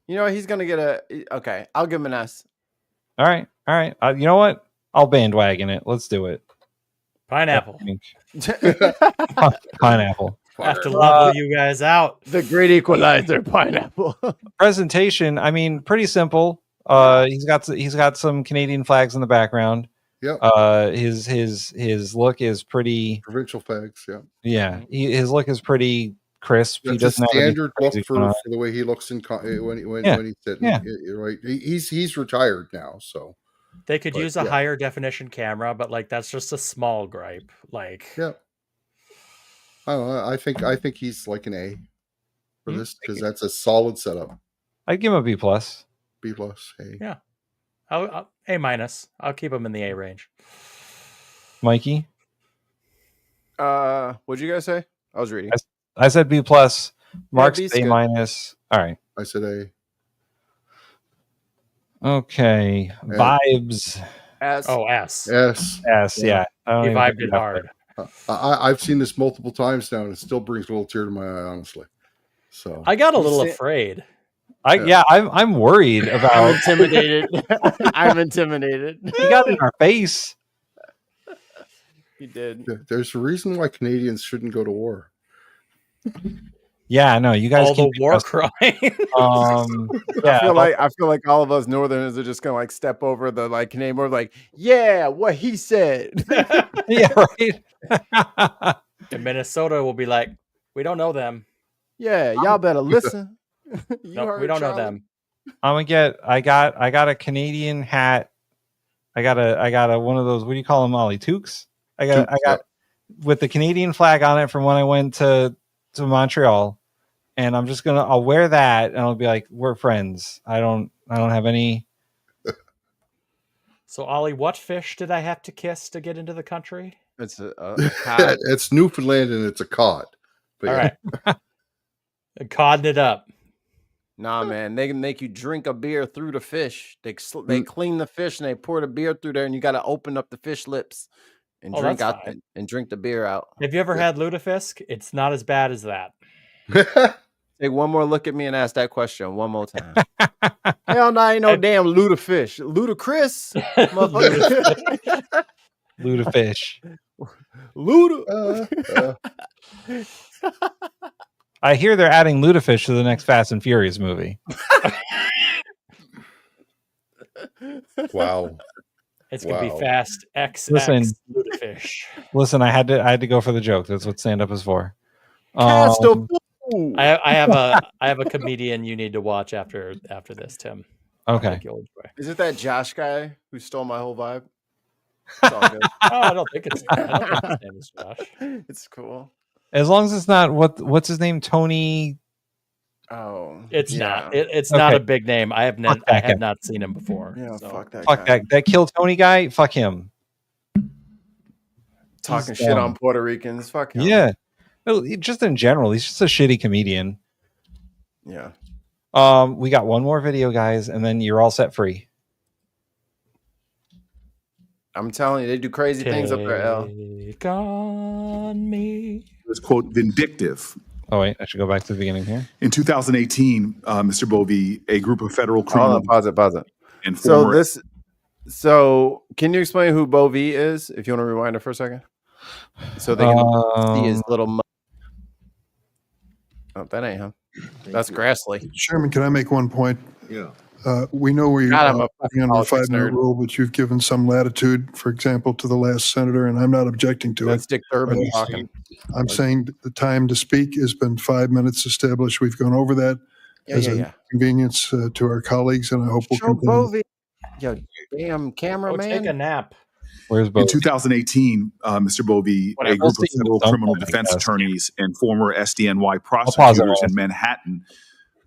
You know, he's gonna get okay. I'll give him an S. All right. You know what? I'll bandwagon it. Let's do it. Pineapple. Pineapple. I have to level you guys out. The great equalizer, pineapple. Presentation. I mean, pretty simple. He's got some Canadian flags in the background. Yeah. His look is pretty provincial flags. Yeah. Yeah. His look is pretty crisp. That's He doesn't a have any standard look crazy for going on. the way he looks in when Yeah. he's sitting. Yeah. Right. He's retired now, so They could But, use a yeah. higher definition camera, but like that's just a small gripe. Like, yeah. I don't know. I think he's like an A for this because that's a solid setup. I'd give him a B plus. B plus. A. yeah, I'll A minus. I'll keep him in the A range. Mikey? What'd you guys say? I was reading. I said B plus. Mark's B's A good. minus. All right. I said A. Okay. Vibes. S. Oh, S. S. S. Yeah. I don't He even vibed think it we have hard. I've seen this multiple times now, and it still brings a little tear to my eye, honestly. So I got a little afraid. I'm worried I'm about. intimidated. I'm intimidated. He got in our face. He did. There's a reason why Canadians shouldn't go to war. Yeah, no, you guys all keep the me war trusted. crying. Yeah, I feel like all of us Northerners are just gonna like step over the like Canadian border, like, yeah, what he said. yeah, right. And Minnesota will be like, we don't know them. Yeah, y'all better listen. You No, heard we don't know Charlie? them. I'm gonna get. I got a Canadian hat. I got a one of those. What do you call them, Ollie? Toques. I got with the Canadian flag on it from when I went to Montreal, and I'm just I'll wear that, and I'll be like, we're friends. I don't have any. So Ollie, what fish did I have to kiss to get into the country? It's a cod. It's Newfoundland and it's a cod. But All right. Codding it up. Nah, man, they can make you drink a beer through the fish. They clean the fish and they pour the beer through there, and you got to open up the fish lips and drink that's out fine. and drink the beer out. Have you ever had lutefisk? It's not as bad as that. Take one more look at me and ask that question one more time. Hell no, ain't no damn lutefish. Ludicrous, motherfucker. Lutefish. Luda. I hear they're adding lutefish to the next Fast and Furious movie. Wow. It's gonna be Fast XX lutefish. Listen, I had to go for the joke. That's what stand up is for. I have a comedian you need to watch after this, Tim. Okay. Is it that Josh guy who stole my whole vibe? It's all good. I don't think his name is Josh. It's cool. As long as it's not what's his name, Tony. Oh, it's not. It's not a big name. I have not seen him before. Yeah, so. fuck that. Fuck that Kill Tony guy. Fuck him. Talking shit on Puerto Ricans. Fuck him. Yeah. No, just in general, he's just a shitty comedian. Yeah. We got one more video, guys, and then you're all set free. I'm telling you, they do crazy things up there, L. Take on me. It was, quote, vindictive. Oh, wait, I should go back to the beginning here. In 2018, Mr. Bovee, a group of federal criminals. Pause it. And So can you explain who Bovee is, if you want to rewind it for a second? So they can see his little... Oh, that ain't him. That's Grassley. Chairman, can I make one point? Yeah. We know we're God, I'm a on the politics 5-minute nerd. rule, but you've given some latitude, for example, to the last senator, and I'm not objecting to That's it. Dick Durbin talking. I'm saying the time to speak has been 5 minutes established. We've gone over that as a convenience to our colleagues, and I hope we'll Show continue. Bovee. Yo, damn cameraman. Take a nap. Where's In 2018, Mr. Bovee, a group of federal criminal defense attorneys and former SDNY prosecutors in Manhattan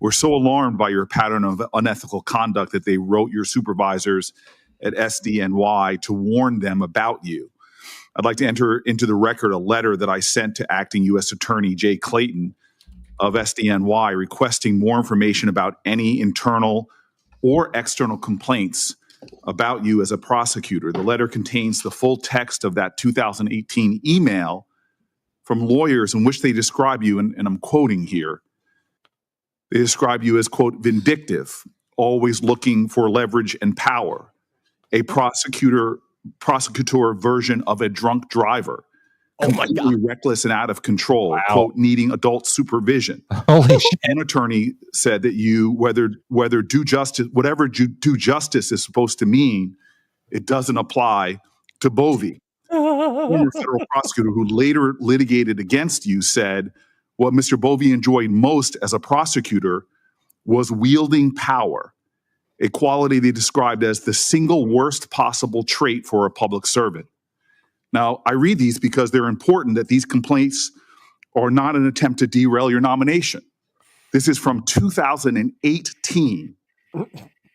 were so alarmed by your pattern of unethical conduct that they wrote your supervisors at SDNY to warn them about you. I'd like to enter into the record a letter that I sent to Acting U.S. Attorney Jay Clayton of SDNY requesting more information about any internal or external complaints about you as a prosecutor. The letter contains the full text of that 2018 email from lawyers in which they describe you, and I'm quoting here, they describe you as, quote, vindictive, always looking for leverage and power, a prosecutor version of a drunk driver, completely reckless and out of control, quote, needing adult supervision. Holy shit. An attorney said that you, whatever due justice is supposed to mean, it doesn't apply to Bovee. Former federal prosecutor who later litigated against you said what Mr. Bovee enjoyed most as a prosecutor was wielding power, a quality they described as the single worst possible trait for a public servant. Now, I read these because they're important, that these complaints are not an attempt to derail your nomination. This is from 2018,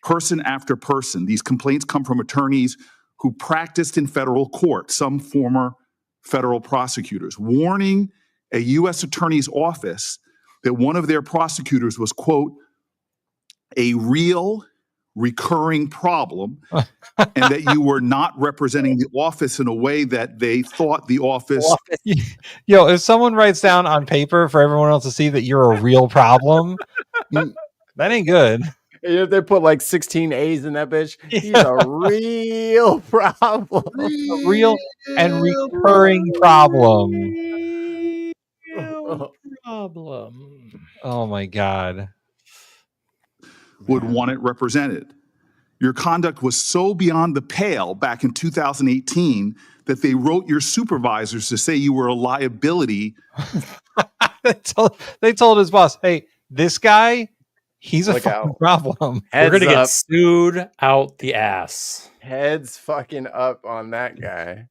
person after person. These complaints come from attorneys who practiced in federal court, some former federal prosecutors, warning a U.S. attorney's office that one of their prosecutors was, quote, a real recurring problem, and that you were not representing the office in a way that they thought the office. Yo, if someone writes down on paper for everyone else to see that you're a real problem, that ain't good. If they put like 16 A's in that bitch, he's a real problem. A real and recurring problem. No problem. Oh my God. Would want it represented. Your conduct was so beyond the pale back in 2018 that they wrote your supervisors to say you were a liability. They told his boss, hey, this guy, he's a Look fucking out. problem. We're Heads gonna get up. sued out the ass. Heads fucking up on that guy.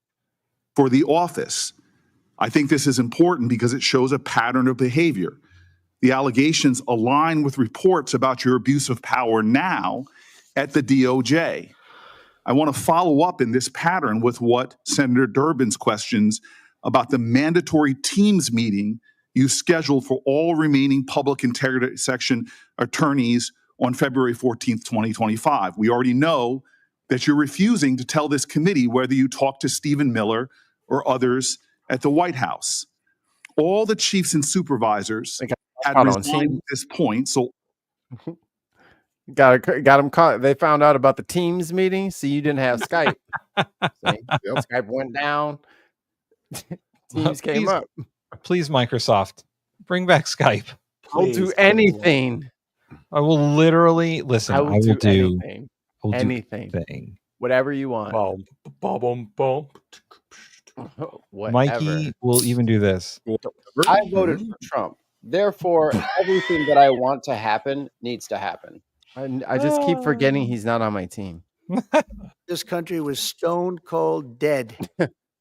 For the office. I think this is important because it shows a pattern of behavior. The allegations align with reports about your abuse of power now at the DOJ. I want to follow up in this pattern with what Senator Durbin's questions about the mandatory Teams meeting you scheduled for all remaining public integrity section attorneys on February 14th, 2025. We already know that you're refusing to tell this committee whether you talked to Stephen Miller or others at the White House. All the chiefs and supervisors had resigned at this point, so got them caught. They found out about the Teams meeting. See, you didn't have Skype. Skype went down. Teams came up. Please, Microsoft, bring back Skype. I'll do anything. I will literally listen. I will do anything. I'll do Anything. Whatever you want. Mikey will even do this. I voted for Trump. Therefore, everything that I want to happen needs to happen. I just keep forgetting he's not on my team. This country was stone cold dead.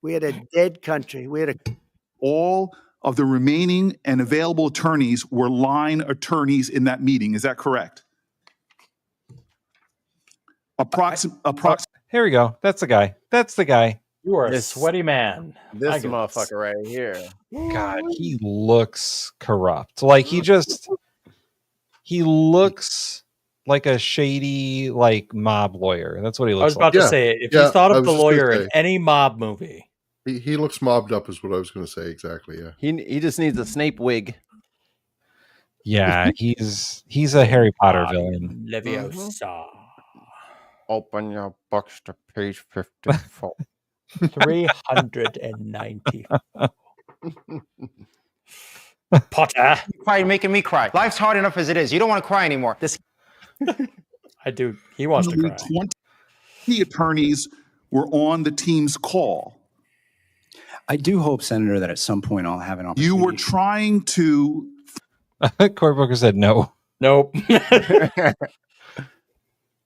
We had a dead country. We had all of the remaining and available attorneys were line attorneys in that meeting. Is that correct? Here we go. That's the guy. That's the guy. You are a sweaty man. This motherfucker right here. God, he looks corrupt. Like he looks like a shady like mob lawyer. That's what he looks like. I was about to say, if you thought of the lawyer in any mob movie. He looks mobbed up is what I was going to say. Exactly. Yeah. He just needs a Snape wig. Yeah, he's a Harry Potter villain. Leviosa. Open your books to page 54. 390. Potter. You're crying, making me cry. Life's hard enough as it is. You don't want to cry anymore. I do. He wants to cry. 20 attorneys were on the team's call. I do hope, Senator, that at some point I'll have an opportunity. You were trying to. Cory Booker said no. Nope.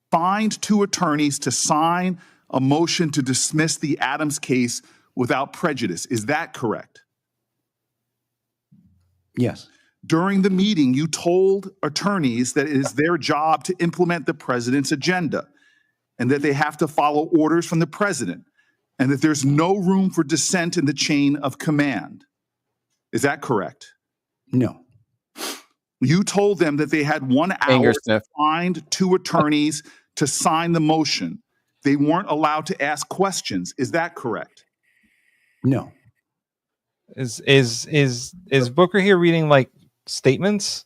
Find 2 attorneys to sign a motion to dismiss the Adams case without prejudice. Is that correct? Yes. During the meeting, you told attorneys that it is their job to implement the president's agenda and that they have to follow orders from the president and that there's no room for dissent in the chain of command. Is that correct? No. You told them that they had 1 hour to find 2 attorneys to sign the motion. They weren't allowed to ask questions. Is that correct? No. Is Booker here reading like statements?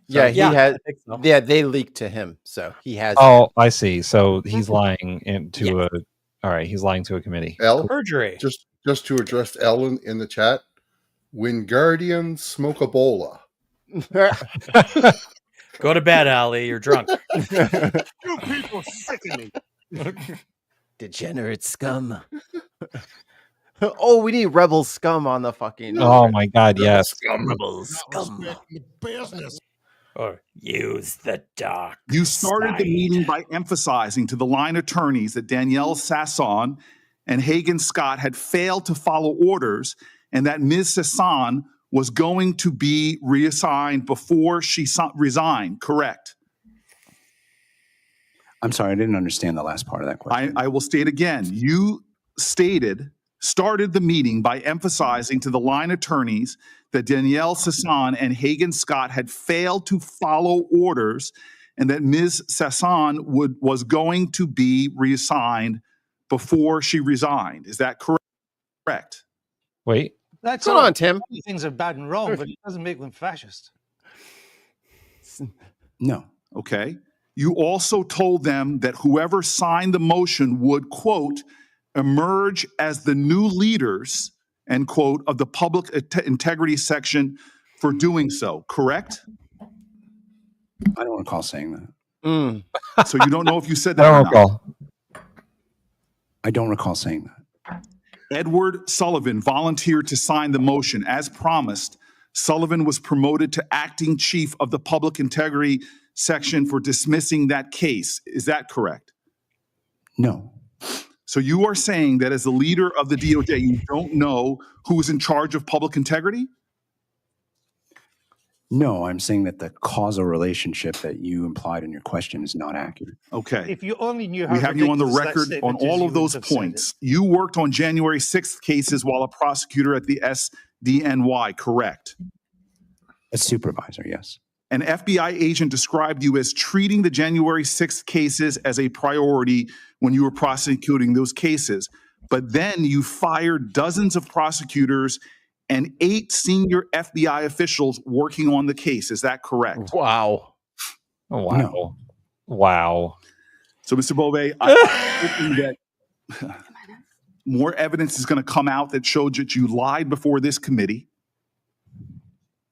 Yeah, he has. So. Yeah, they leaked to him, so he has. Oh, I see. So he's lying into a. All right, he's lying to a committee. Perjury. Just to address Ellen in the chat. Wingardium Smokabola. Go to bed, Ali. You're drunk. You people sicken me. Degenerate scum. Oh, we need rebel scum on the fucking. Oh my God! Yes. Rebel scum. Business. Or use the dark. You started the meeting by emphasizing to the line attorneys that Danielle Sasson and Hagan Scott had failed to follow orders and that Ms. Sasson was going to be reassigned before she resigned, correct? I'm sorry, I didn't understand the last part of that question. I will state again. You started the meeting by emphasizing to the line attorneys that Danielle Sasson and Hagan Scott had failed to follow orders and that Ms. Sasson was going to be reassigned before she resigned. Is that correct? Wait. That's Hold on, Tim. Things are bad and wrong, but it doesn't make them fascist. No. Okay. You also told them that whoever signed the motion would, quote, emerge as the new leaders, end quote, of the public integrity section for doing so, correct? I don't recall saying that. So you don't know if you said I that or don't not. recall. I don't recall saying that. Edward Sullivan volunteered to sign the motion. As promised, Sullivan was promoted to acting chief of the public integrity section for dismissing that case. Is that correct? No. So you are saying that as the leader of the DOJ, you don't know who is in charge of public integrity? No, I'm saying that the causal relationship that you implied in your question is not accurate. Okay. If you only knew how We have you on the ridiculous that record on statement is, all you of those wouldn't have said points. You worked on January 6th cases while a prosecutor at the SDNY, correct? A supervisor, yes. An FBI agent described you as treating the January 6th cases as a priority when you were prosecuting those cases. But then you fired dozens of prosecutors and 8 senior FBI officials working on the case. Is that correct? Wow. Oh, wow. No. Wow. So, Mr. Bove, I'm hoping that more evidence is going to come out that showed that you lied before this committee.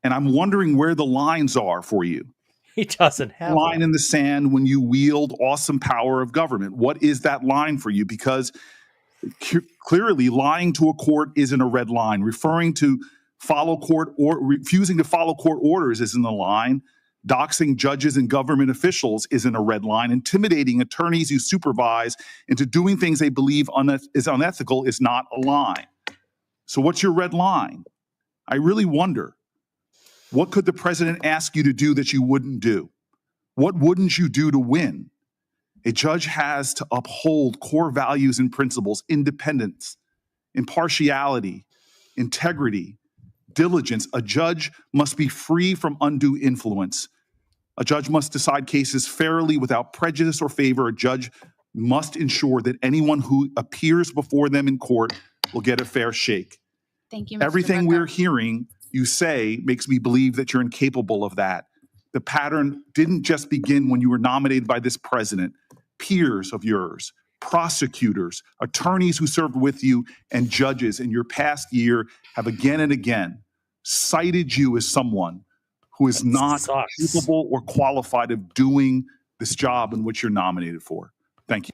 And I'm wondering where the lines are for you. He doesn't have line in the sand when you wield awesome power of government. What is that line for you? Because clearly lying to a court isn't a red line. Referring to follow court or refusing to follow court orders isn't a line. Doxing judges and government officials isn't a red line. Intimidating attorneys you supervise into doing things they believe is unethical is not a line. So what's your red line? I really wonder. What could the president ask you to do that you wouldn't do? What wouldn't you do to win? A judge has to uphold core values and principles: independence, impartiality, integrity, diligence. A judge must be free from undue influence. A judge must decide cases fairly without prejudice or favor. A judge must ensure that anyone who appears before them in court will get a fair shake. Thank you, Mr. Everything Booker. we're hearing you say makes me believe that you're incapable of that. The pattern didn't just begin when you were nominated by this president. Peers of yours, prosecutors, attorneys who served with you, and judges in your past year have again and again cited you as someone who is not capable or qualified of doing this job in which you're nominated for. Thank you.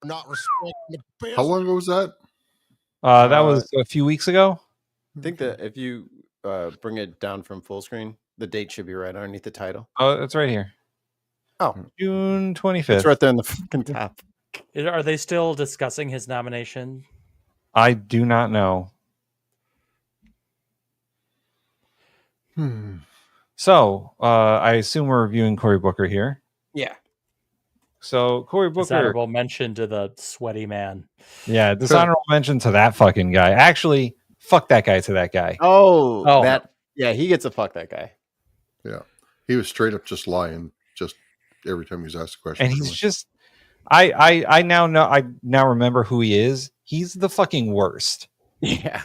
Not respecting the best. How long ago was that? That was a few weeks ago. I think that if you bring it down from full screen, the date should be right underneath the title. Oh, it's right here. Oh, June 25th. It's right there in the fucking top. Are they still discussing his nomination? I do not know. So, I assume we're reviewing Cory Booker here. Yeah. So, Cory Booker. Dishonorable mention to the sweaty man. Yeah, dishonorable mention to that fucking guy. Actually, fuck that guy to that guy. Oh, that. Yeah, he gets a fuck that guy. Yeah. He was straight up just lying just every time he was asked a question. And he's just I now know, I now remember who he is. He's the fucking worst. Yeah.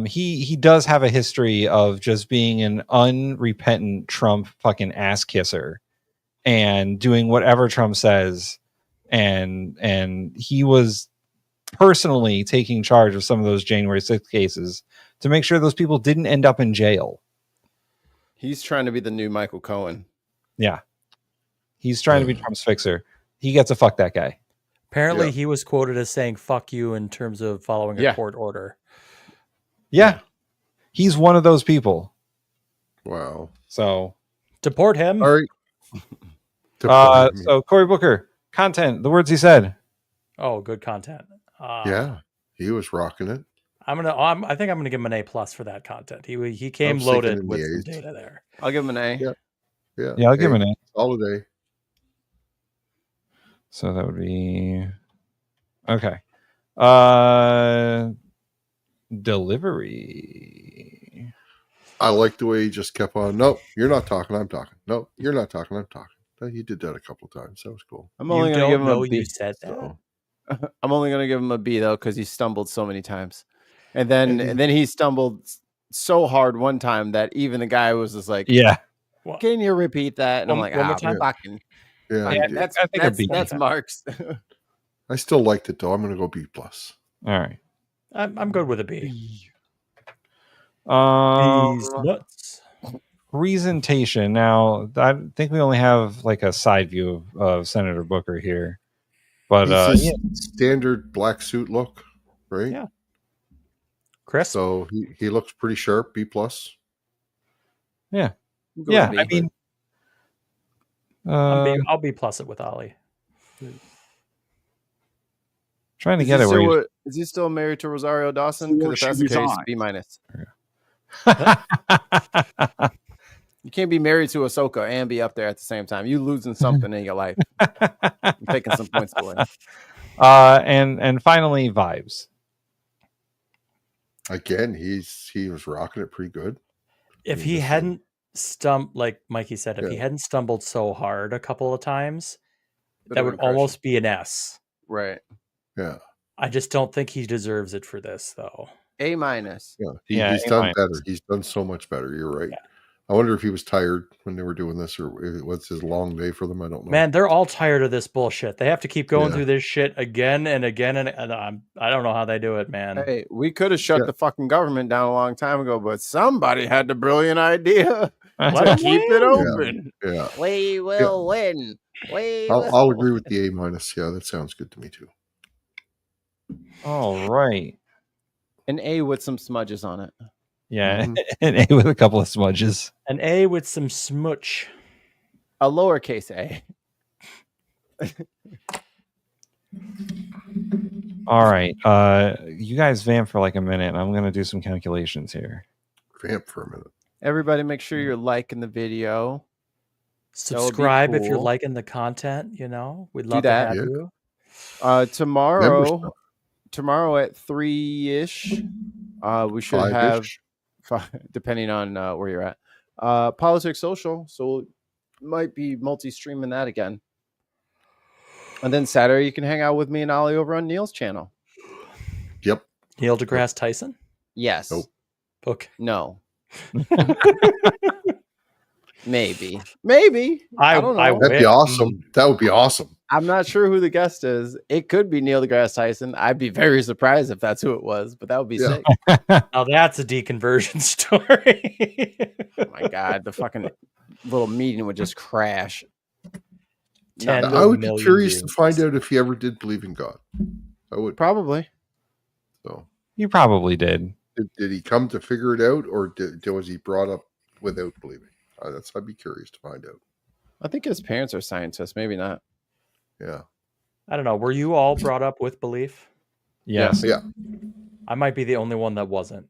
He does have a history of just being an unrepentant Trump fucking ass kisser and doing whatever Trump says, and he was personally taking charge of some of those January 6th cases to make sure those people didn't end up in jail. He's trying to be the new Michael Cohen. Yeah. He's trying to be Trump's fixer. He gets a fuck that guy. Apparently he was quoted as saying fuck you in terms of following a court order. Yeah. He's one of those people. Wow. So deport him. All right. So Cory Booker, content, the words he said. Oh, good content. Yeah. He was rocking it. I think I'm gonna give him an A+ for that content. He came loaded with some data there. I'll give him an A. Yeah. Yeah, I'll give him an A. Solid A. So that would be okay. Delivery. I like the way he just kept on. Nope, you're not talking. I'm talking. Nope, you're not talking. I'm talking. He did that a couple of times. That was cool. I'm only going to give him a B. You said that. I'm only going to give him a B though because he stumbled so many times, and then he stumbled so hard one time that even the guy was just like, "Yeah, can you repeat that?" And I'm like, fucking, that's Mark's. I still liked it though. I'm going to go B+. All right, I'm good with a B. These nuts. Presentation. Now, I think we only have like a side view of Senator Booker here, but He's yeah. standard black suit look, right? Yeah. Chris. So he looks pretty sharp. B plus. Yeah. Yeah. I mean, I'll be plus it with Ollie. Trying to get it. Is he still married to Rosario Dawson? Because if that's the case, B minus. You can't be married to Ahsoka and be up there at the same time. You losing something in your life. You're taking some points away. And finally, vibes. Again, he was rocking it pretty good. If he hadn't like Mikey said, if he hadn't stumbled so hard a couple of times, that would almost be an S. Right. Yeah. I just don't think he deserves it for this, though. A minus. Yeah, he's done better. He's done so much better. You're right. Yeah. I wonder if he was tired when they were doing this, or what's his long day for them. I don't know. Man, they're all tired of this bullshit. They have to keep going through this shit again and again, and I don't know how they do it, man. Hey, we could have shut the fucking government down a long time ago, but somebody had the brilliant idea to keep it open. Yeah. We will win. I'll agree with the A minus. Yeah, that sounds good to me too. All right. An A with some smudges on it. Yeah, an A with a couple of smudges. An A with some smudge. A lowercase A. All right. You guys vamp for like a minute, and I'm going to do some calculations here. Vamp for a minute. Everybody make sure you're liking the video. Subscribe if you're liking the content, we'd love to have you. Tomorrow at 3-ish, we should 5-ish. have, depending on where you're at, Politics Social. So might be multi-streaming that again. And then Saturday, you can hang out with me and Ollie over on Neil's channel. Yep. Neil deGrasse Tyson? Yes. Nope. Okay. No. Maybe. I don't know. That'd be awesome. That would be awesome. I'm not sure who the guest is. It could be Neil deGrasse Tyson. I'd be very surprised if that's who it was, but that would be sick. Now that's a deconversion story. Oh my God. The fucking little meeting would just crash. I would be curious to find out if he ever did believe in God. I would. Probably. So you probably did. Did he come to figure it out, or was he brought up without believing? I'd be curious to find out. I think his parents are scientists. Maybe not. Yeah. I don't know. Were you all brought up with belief? Yes. Yeah. I might be the only one that wasn't.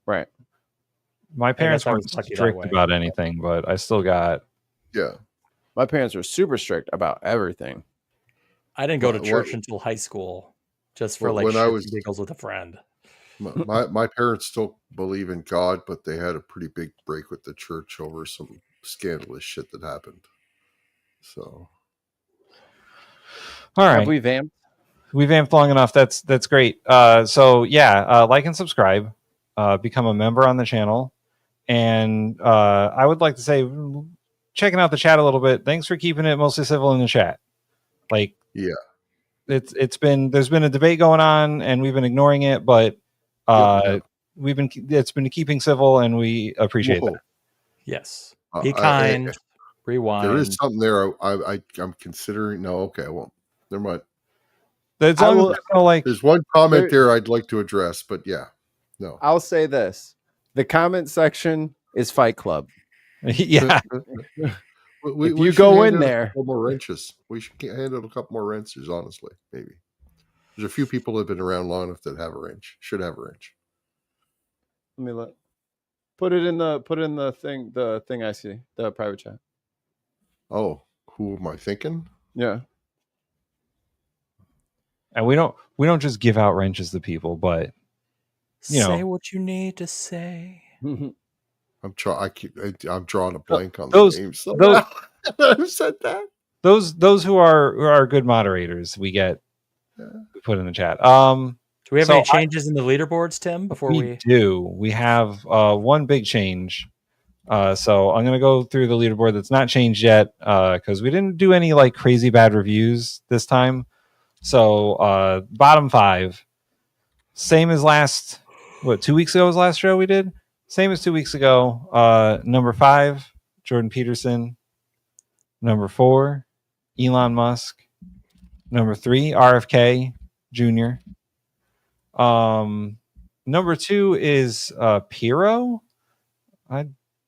Right. My parents weren't strict about anything, but I still got. Yeah. My parents were super strict about everything. I didn't go to church until high school, just for when I was giggles with a friend. My parents still believe in God, but they had a pretty big break with the church over some scandalous shit that happened. So, all right, have we vamped? We vamped long enough. That's great. So yeah, like and subscribe, become a member on the channel, and I would like to say, checking out the chat a little bit. Thanks for keeping it mostly civil in the chat. Like, yeah, there's been a debate going on, and we've been ignoring it, but it's been keeping civil, and we appreciate that. Yes, be kind. Rewind. There is something there. I'm considering. No, okay, I won't. Never mind. There's one comment there I'd like to address, but yeah, no. I'll say this: the comment section is Fight Club. Yeah. If you go in there, a couple more wrenches. We should handle a couple more wrenches. Honestly, maybe there's a few people that have been around long enough that have a wrench. Should have a wrench. Let me look. Put it in the thing. The thing I see. The private chat. Oh, who am I thinking? Yeah. And we don't just give out wrenches to people, but say what you need to say. I'm drawing a blank on those the names. Who said that? Those who are good moderators, we put in the chat. Do we have any changes in the leaderboards, Tim? Before we do, we have one big change. So I'm gonna go through the leaderboard that's not changed yet because we didn't do any like crazy bad reviews this time. So bottom 5, same as last what, 2 weeks ago was the last show we did? Same as 2 weeks ago. Number 5, Jordan Peterson. Number 4, Elon Musk. Number 3, RFK Jr. Number 2 is Piro. I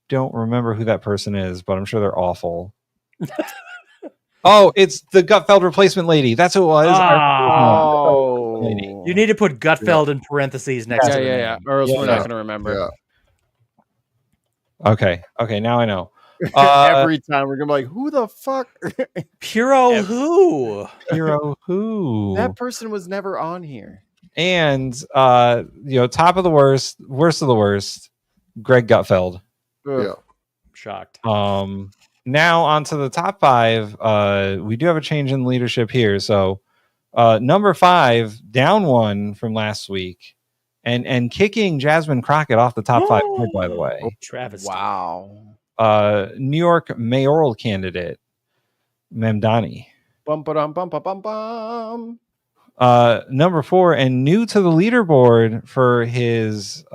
don't remember who that person is, but I'm sure they're awful. Oh, it's the Gutfeld replacement lady. That's who it was. You need to put Gutfeld in parentheses next to the name. Or else we're not going to remember. Okay, now I know. Every time we're going to be like, who the fuck? Puro who? Puro who? That person was never on here. And, top of the worst of the worst, Greg Gutfeld. Yeah. Shocked. Now on to the top 5. We do have a change in leadership here. So number 5, down 1 from last week, and kicking Jasmine Crockett off the top 5, by the way. Travis. Wow. New York mayoral candidate, Memdani. Bum ba bum ba bum bum. Number 4, and new to the leaderboard for his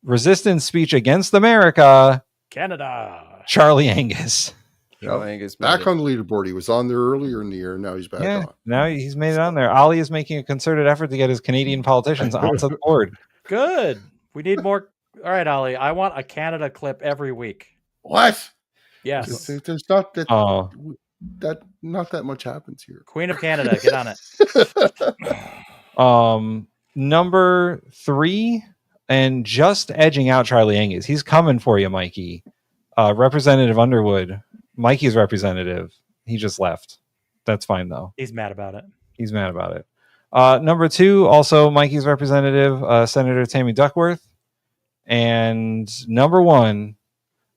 resistance speech against America, Canada. Charlie Angus. Charlie Angus back on the leaderboard. He was on there earlier in the year. Now he's back on. Now he's made it on there. Ali is making a concerted effort to get his Canadian politicians onto the board. Good. We need more. All right, Ali. I want a Canada clip every week. What? Yes. There's not that. Not that much happens here. Queen of Canada, get on it. Number 3, and just edging out Charlie Angus. He's coming for you, Mikey. Representative Underwood, Mikey's representative. He just left. That's fine though. He's mad about it. Number 2, also Mikey's representative, Senator Tammy Duckworth. And number 1,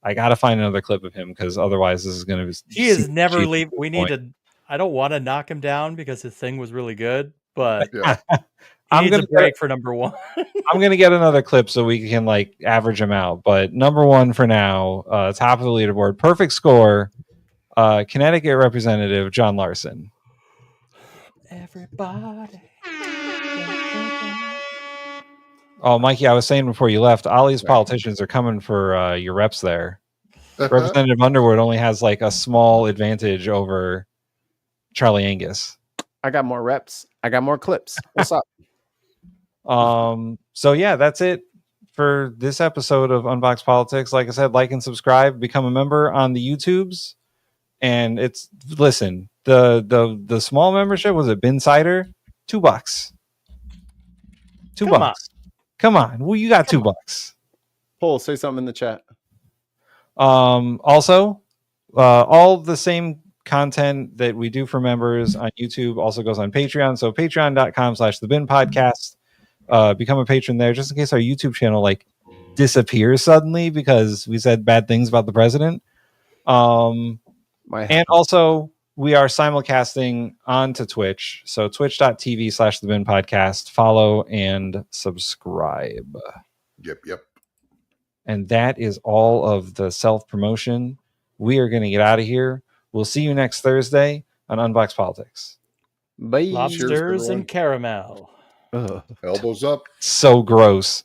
I gotta find another clip of him because otherwise this is gonna be. He is never leave. We need to. I don't want to knock him down because his thing was really good, but he needs a break for number 1. I'm gonna get another clip so we can average him out. But number 1 for now, top of the leaderboard, perfect score, Connecticut Representative John Larson. Everybody. Oh, Mikey, I was saying before you left, Ollie's politicians are coming for your reps there. Representative Underwood only has a small advantage over Charlie Angus. I got more reps. I got more clips. What's up? So yeah, that's it for this episode of Unboxed Politics. Like I said, like and subscribe, become a member on the YouTubes. And the small membership, was it Binsider? $2. $2. Come on. Well, you got $2. Paul, say something in the chat. Also, all the same content that we do for members on YouTube also goes on Patreon. So patreon.com/thebinpodcast. Become a patron there just in case our YouTube channel disappears suddenly because we said bad things about the president. And also we are simulcasting onto Twitch. So twitch.tv/thebinpodcast. Follow and subscribe. Yep. And that is all of the self-promotion. We are going to get out of here. We'll see you next Thursday on Unboxed Politics. Bye. Lobsters and caramel. Elbows up. So gross.